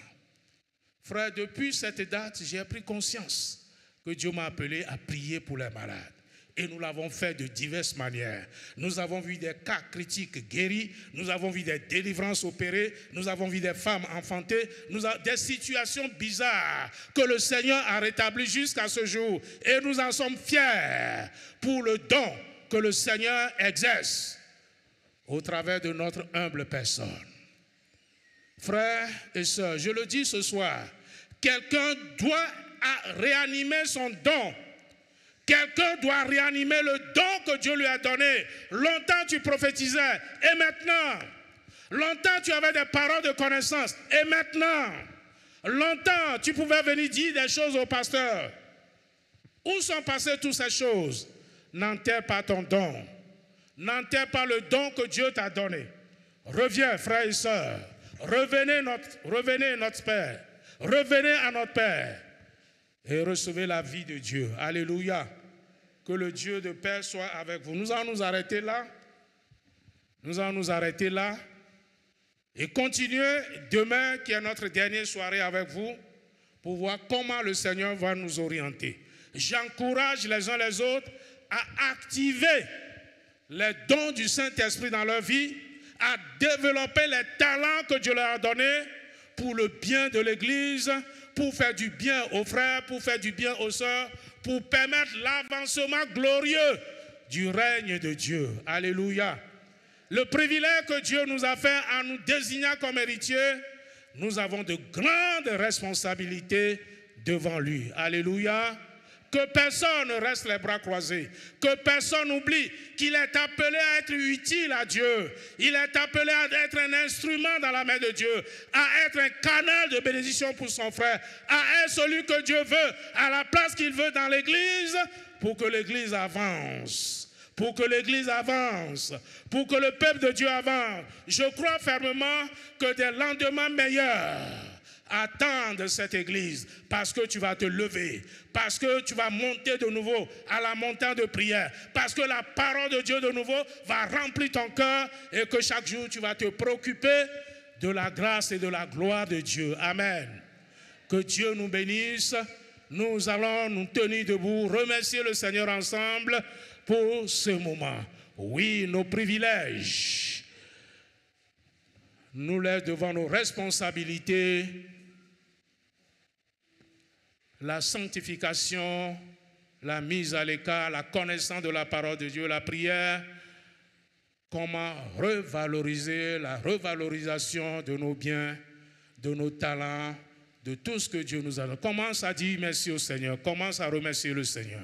Frère, depuis cette date, j'ai pris conscience que Dieu m'a appelé à prier pour les malades. Et nous l'avons fait de diverses manières. Nous avons vu des cas critiques guéris, nous avons vu des délivrances opérées, nous avons vu des femmes enfantées, des situations bizarres que le Seigneur a rétablies jusqu'à ce jour. Et nous en sommes fiers pour le don que le Seigneur exerce au travers de notre humble personne. Frères et sœurs, je le dis ce soir, quelqu'un doit réanimer son don. Quelqu'un doit réanimer le don que Dieu lui a donné. Longtemps tu prophétisais, et maintenant, longtemps tu avais des paroles de connaissance, et maintenant, longtemps tu pouvais venir dire des choses au pasteur. Où sont passées toutes ces choses? N'enterre pas ton don. N'enterre pas le don que Dieu t'a donné. Reviens, frères et sœurs. Revenez notre Père. Revenez à notre Père. Et recevez la vie de Dieu. Alléluia. Que le Dieu de paix soit avec vous. Nous allons nous arrêter là. Nous allons nous arrêter là. Et continuer demain, qui est notre dernière soirée avec vous, pour voir comment le Seigneur va nous orienter. J'encourage les uns les autres à activer les dons du Saint-Esprit dans leur vie, à développer les talents que Dieu leur a donnés pour le bien de l'Église, pour faire du bien aux frères, pour faire du bien aux sœurs, pour permettre l'avancement glorieux du règne de Dieu. Alléluia. Le privilège que Dieu nous a fait en nous désignant comme héritiers, nous avons de grandes responsabilités devant lui. Alléluia. Que personne ne reste les bras croisés. Que personne n'oublie qu'il est appelé à être utile à Dieu. Il est appelé à être un instrument dans la main de Dieu. À être un canal de bénédiction pour son frère. À être celui que Dieu veut, à la place qu'il veut dans l'église, pour que l'église avance. pour que l'Église avance, pour que le peuple de Dieu avance. Je crois fermement que des lendemains meilleurs attendent cette Église, parce que tu vas te lever, parce que tu vas monter de nouveau à la montagne de prière, parce que la parole de Dieu de nouveau va remplir ton cœur et que chaque jour tu vas te préoccuper de la grâce et de la gloire de Dieu. Amen. Que Dieu nous bénisse. Nous allons nous tenir debout, remercier le Seigneur ensemble pour ce moment. Oui, nos privilèges nous laissent devant nos responsabilités. La sanctification, la mise à l'écart, la connaissance de la parole de Dieu, la prière, comment revaloriser la revalorisation de nos biens, de nos talents, de tout ce que Dieu nous a donné. Commence à dire merci au Seigneur, commence à remercier le Seigneur.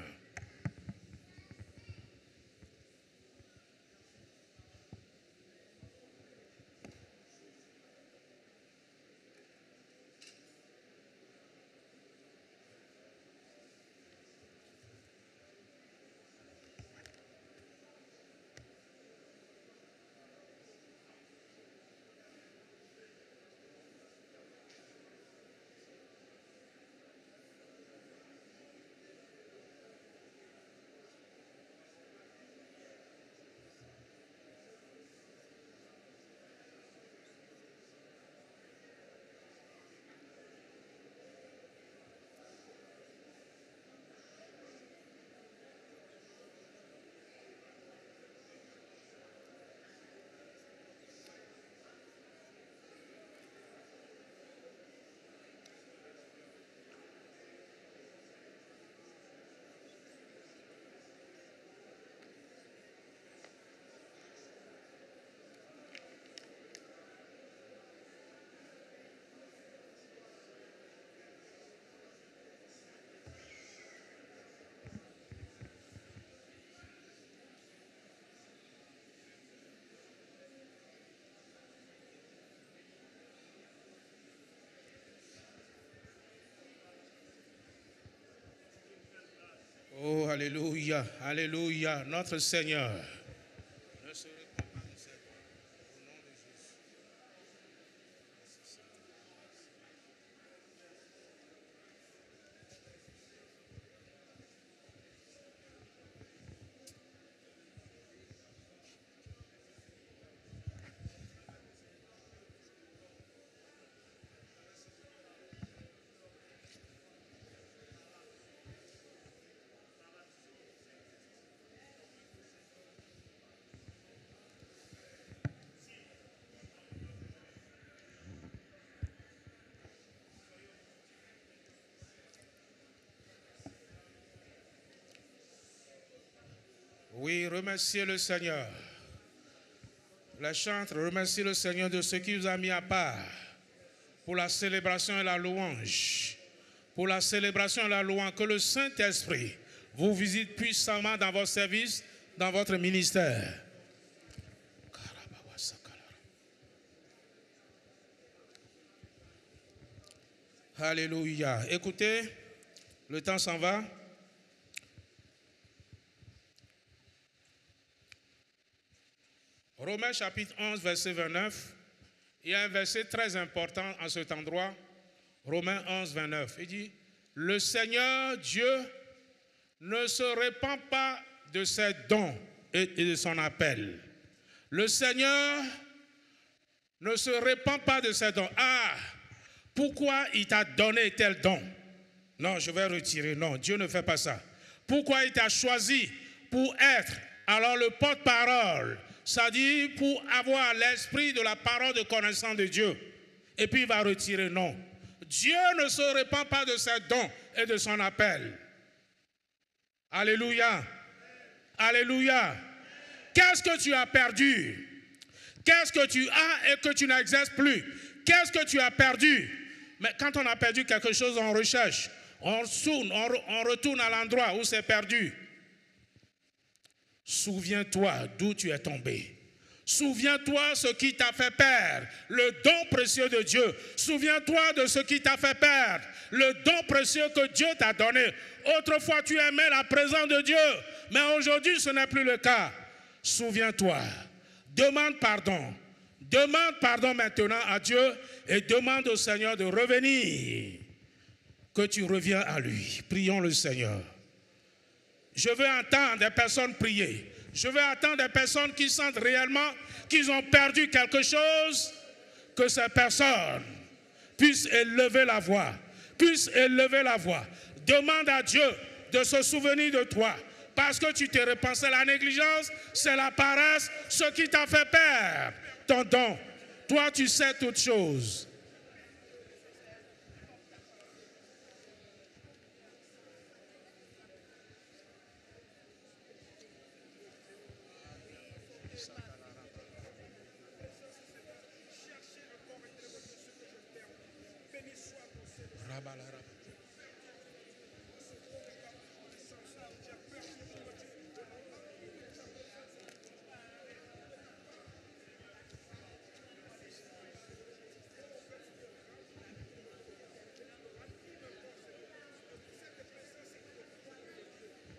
Oh, alléluia, alléluia, notre Seigneur. Ne se répand pas de cette au nom de Jésus. Oui, remerciez le Seigneur. La chante, remerciez le Seigneur de ce qu'il vous a mis à part pour la célébration et la louange. Pour la célébration et la louange, que le Saint-Esprit vous visite puissamment dans votre service, dans votre ministère. Alléluia. Écoutez, le temps s'en va. Romains chapitre 11, verset 29, il y a un verset très important en cet endroit, Romains 11, 29. Il dit, le Seigneur Dieu ne se répand pas de ses dons et de son appel. Le Seigneur ne se répand pas de ses dons. Ah, pourquoi il t'a donné tel don? Non, je vais retirer. Non, Dieu ne fait pas ça. Pourquoi il t'a choisi pour être alors le porte-parole? C'est-à-dire pour avoir l'esprit de la parole de connaissance de Dieu. Et puis il va retirer, non. Dieu ne se répand pas de ses dons et de son appel. Alléluia. Alléluia. Qu'est-ce que tu as perdu? Qu'est-ce que tu as et que tu n'exerces plus? Qu'est-ce que tu as perdu? Mais quand on a perdu quelque chose, on recherche. On retourne à l'endroit où c'est perdu. Souviens-toi d'où tu es tombé. Souviens-toi ce qui t'a fait perdre, le don précieux de Dieu. Souviens-toi de ce qui t'a fait perdre, le don précieux que Dieu t'a donné. Autrefois, tu aimais la présence de Dieu, Mais aujourd'hui, ce n'est plus le cas. Souviens-toi, demande pardon. Demande pardon maintenant à Dieu et demande au Seigneur de revenir. Que tu reviens à lui. Prions le Seigneur. Je veux entendre des personnes prier. Je veux entendre des personnes qui sentent réellement qu'ils ont perdu quelque chose. Que ces personnes puissent élever la voix. Puissent élever la voix. Demande à Dieu de se souvenir de toi. Parce que tu t'es repensé la négligence, c'est la paresse, ce qui t'a fait perdre ton don. Toi, tu sais toutes choses.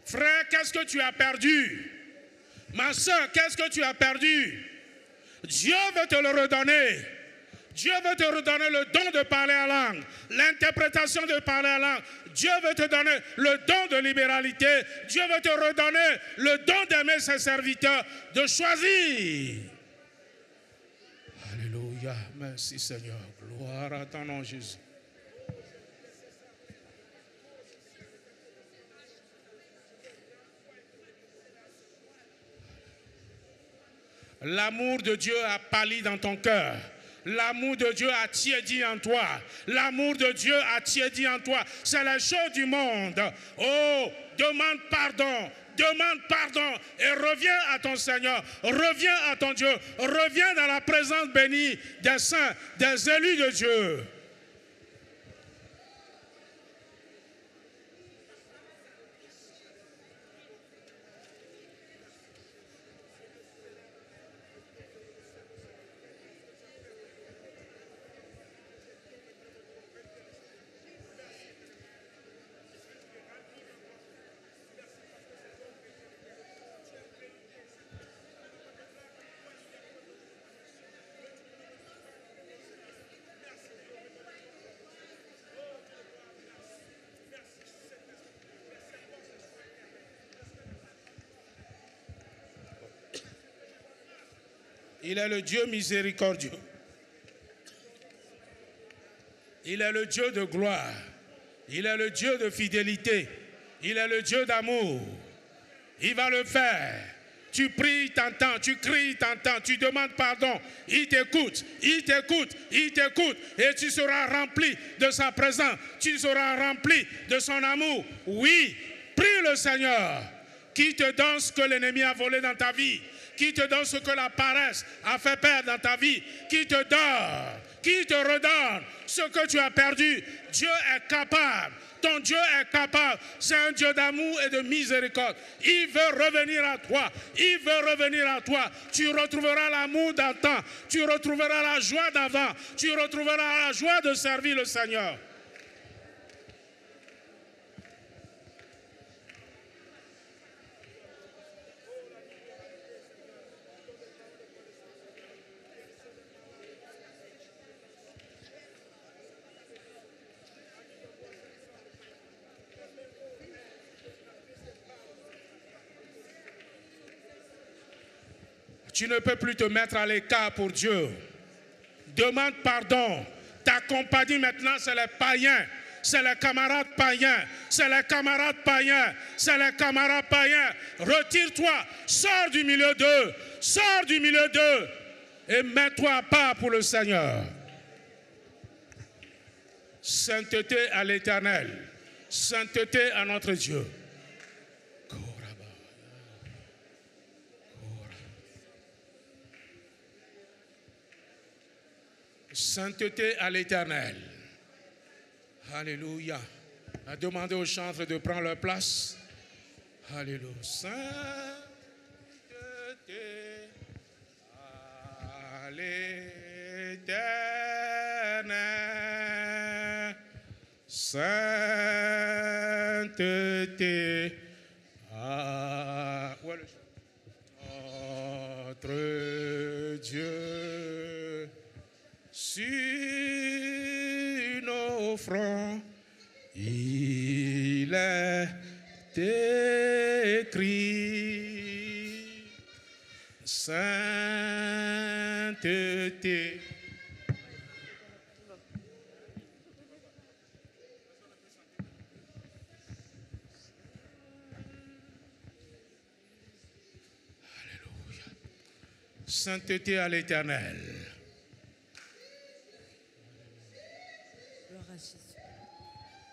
Frère, qu'est-ce que tu as perdu? Ma soeur, qu'est-ce que tu as perdu? Dieu veut te le redonner. Dieu veut te redonner le don de parler en langue, l'interprétation de parler en langue. Dieu veut te donner le don de libéralité. Dieu veut te redonner le don d'aimer ses serviteurs, de choisir. Alléluia. Merci Seigneur. Gloire à ton nom, Jésus. L'amour de Dieu a pâli dans ton cœur. L'amour de Dieu a tiédi en toi. L'amour de Dieu a tiédi en toi. C'est la chose du monde. Oh, demande pardon. Demande pardon et reviens à ton Seigneur. Reviens à ton Dieu. Reviens dans la présence bénie des saints, des élus de Dieu. Il est le Dieu miséricordieux. Il est le Dieu de gloire. Il est le Dieu de fidélité. Il est le Dieu d'amour. Il va le faire. Tu pries, il t'entend. Tu cries, il t'entend. Tu demandes pardon. Il t'écoute. Il t'écoute. Il t'écoute. Et tu seras rempli de sa présence. Tu seras rempli de son amour. Oui, prie le Seigneur qui te donne ce que l'ennemi a volé dans ta vie. Qui te donne ce que la paresse a fait perdre dans ta vie, qui te donne, qui te redonne ce que tu as perdu. Dieu est capable, ton Dieu est capable, c'est un Dieu d'amour et de miséricorde. Il veut revenir à toi, il veut revenir à toi. Tu retrouveras l'amour d'antan, tu retrouveras la joie d'avant, tu retrouveras la joie de servir le Seigneur. Tu ne peux plus te mettre à l'écart pour Dieu. Demande pardon. Ta compagnie maintenant, c'est les païens. C'est les camarades païens. C'est les camarades païens. C'est les camarades païens. Retire-toi. Sors du milieu d'eux. Sors du milieu d'eux. Et mets-toi à part pour le Seigneur. Sainteté à l'Éternel. Sainteté à notre Dieu. Sainteté à l'Éternel. Alléluia. À demander aux chantres de prendre leur place. Alléluia. Sainteté à l'Éternel. Sainteté Ah, ouais, notre Dieu, sur nos fronts, il est écrit sainteté. Sainteté à l'Éternel. Gloire à Jésus.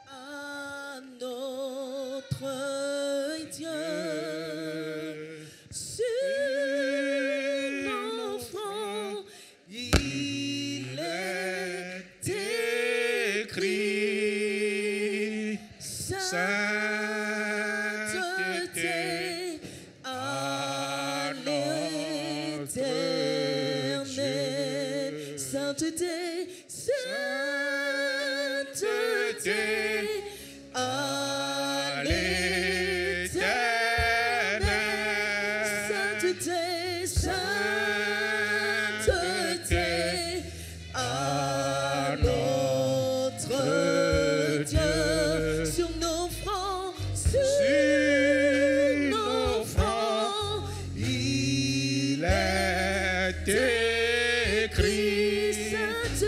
À notre Dieu, sur nos fronts, il est écrit sainteté à notre Éternel. Sainteté, sainteté à l'Éternel. Sainteté, sainteté à notre Dieu. Sur nos fronts, sur nos fronts, il est écrit sainteté.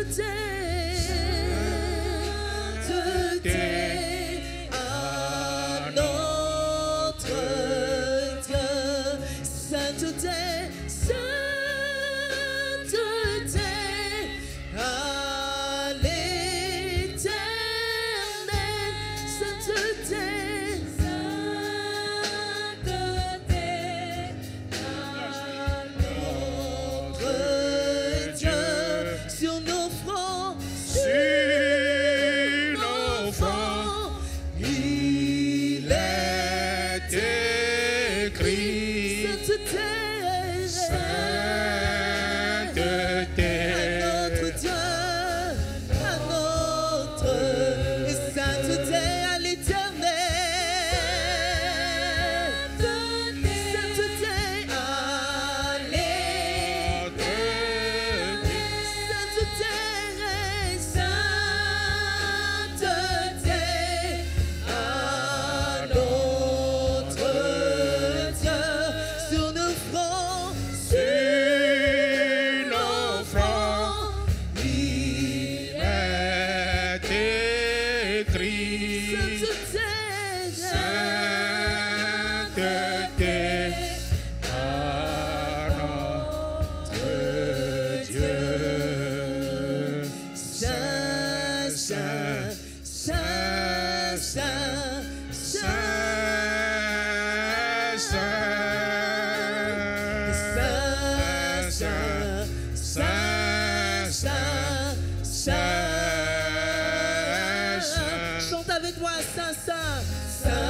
Chante avec moi, saint, saint, saint,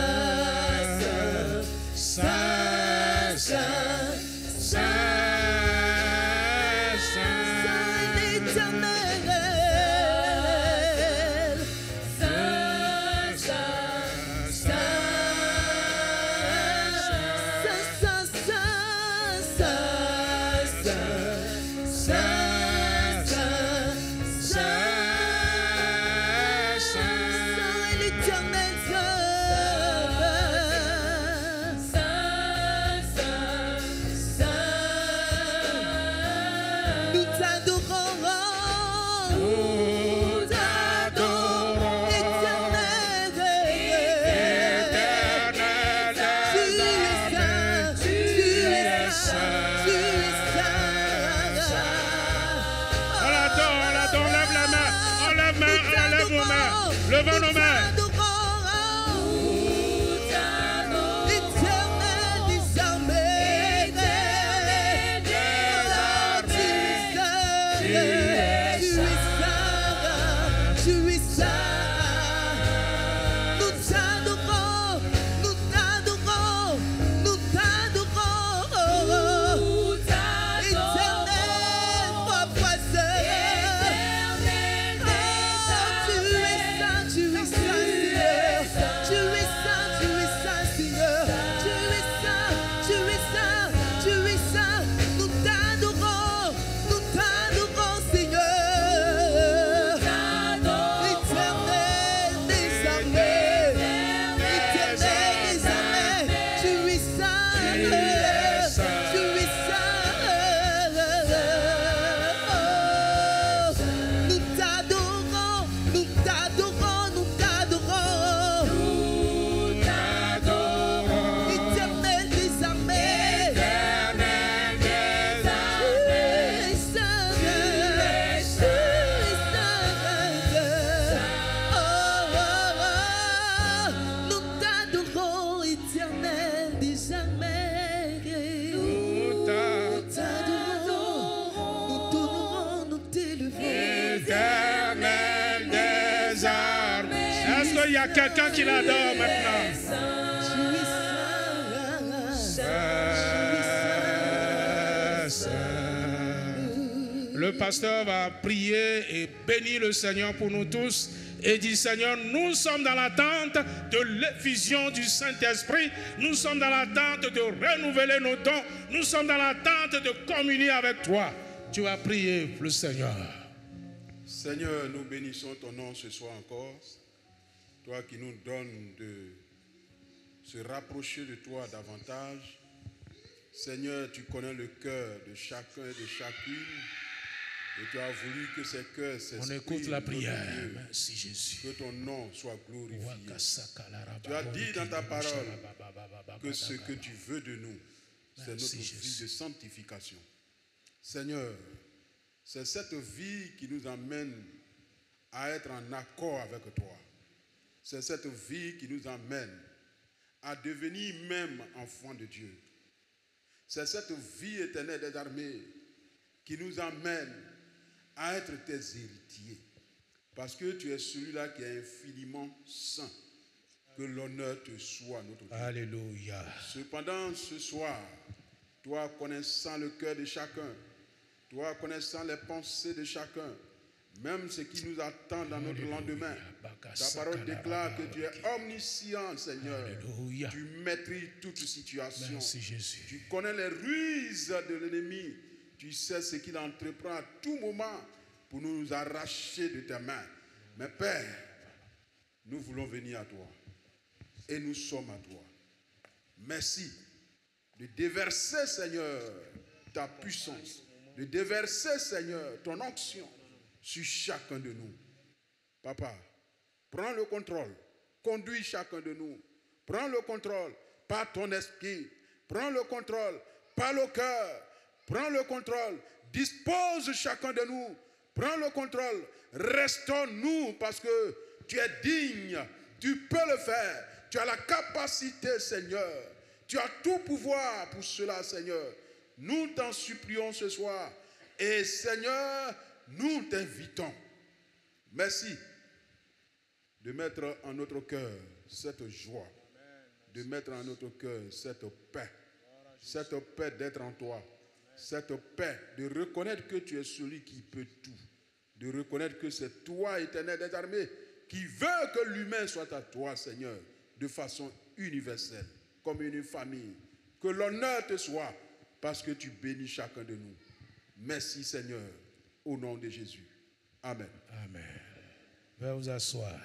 saint, saint, saint, saint, l'Éternel. Saint, saint, saint, saint, qu'il y a quelqu'un qui l'adore maintenant. Le pasteur va prier et bénir le Seigneur pour nous tous et dit: Seigneur, nous sommes dans l'attente de l'effusion du Saint-Esprit, nous sommes dans l'attente de renouveler nos dons, nous sommes dans l'attente de communier avec toi. Tu vas prier pour le Seigneur. Seigneur, nous bénissons ton nom ce soir encore, toi qui nous donnes de se rapprocher de toi davantage. Seigneur, tu connais le cœur de chacun et de chacune. Et tu as voulu que ces cœurs s'expriment. On écoute la prière. Merci Jésus. Que ton nom soit glorifié. Tu as dit dans ta parole que ce que tu veux de nous, c'est notre vie de sanctification. Seigneur, c'est cette vie qui nous amène à être en accord avec toi. C'est cette vie qui nous amène à devenir même enfants de Dieu. C'est cette vie éternelle des armées qui nous amène à être tes héritiers. Parce que tu es celui-là qui est infiniment saint. Que l'honneur te soit, notre Dieu. Alléluia. Cependant, ce soir, toi connaissant le cœur de chacun, toi connaissant les pensées de chacun, même ce qui nous attend dans notre lendemain, ta parole déclare que tu es omniscient, Seigneur. Alléluia. Tu maîtrises toute situation. Merci Jésus. Tu connais les ruses de l'ennemi. Tu sais ce qu'il entreprend à tout moment pour nous arracher de tes mains. Mais Père, nous voulons venir à toi. Et nous sommes à toi. Merci de déverser, Seigneur, ta puissance. De déverser, Seigneur, ton onction sur chacun de nous. Papa, prends le contrôle. Conduis chacun de nous. Prends le contrôle par ton esprit. Prends le contrôle par le cœur. Prends le contrôle. Dispose chacun de nous. Prends le contrôle. Restaure-nous parce que tu es digne. Tu peux le faire. Tu as la capacité, Seigneur. Tu as tout pouvoir pour cela, Seigneur. Nous t'en supplions ce soir. Et Seigneur, nous t'invitons. Merci de mettre en notre cœur cette joie. De mettre en notre cœur cette paix. Cette paix d'être en toi. Cette paix de reconnaître que tu es celui qui peut tout. De reconnaître que c'est toi, éternel des armées, qui veut que l'humain soit à toi, Seigneur, de façon universelle, comme une famille. Que l'honneur te soit, parce que tu bénis chacun de nous. Merci, Seigneur, au nom de Jésus. Amen. Amen. Veuillez vous asseoir.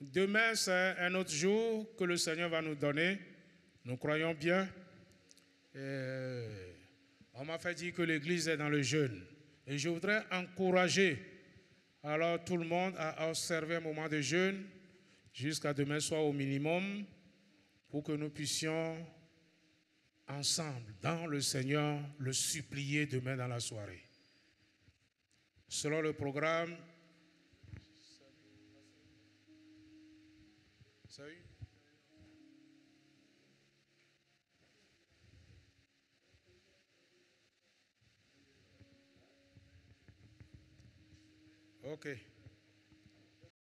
Demain, c'est un autre jour que le Seigneur va nous donner. Nous croyons bien. On m'a fait dire que l'Église est dans le jeûne. Et je voudrais encourager alors tout le monde à observer un moment de jeûne jusqu'à demain soir au minimum pour que nous puissions ensemble, dans le Seigneur, le supplier demain dans la soirée. Selon le programme, OK.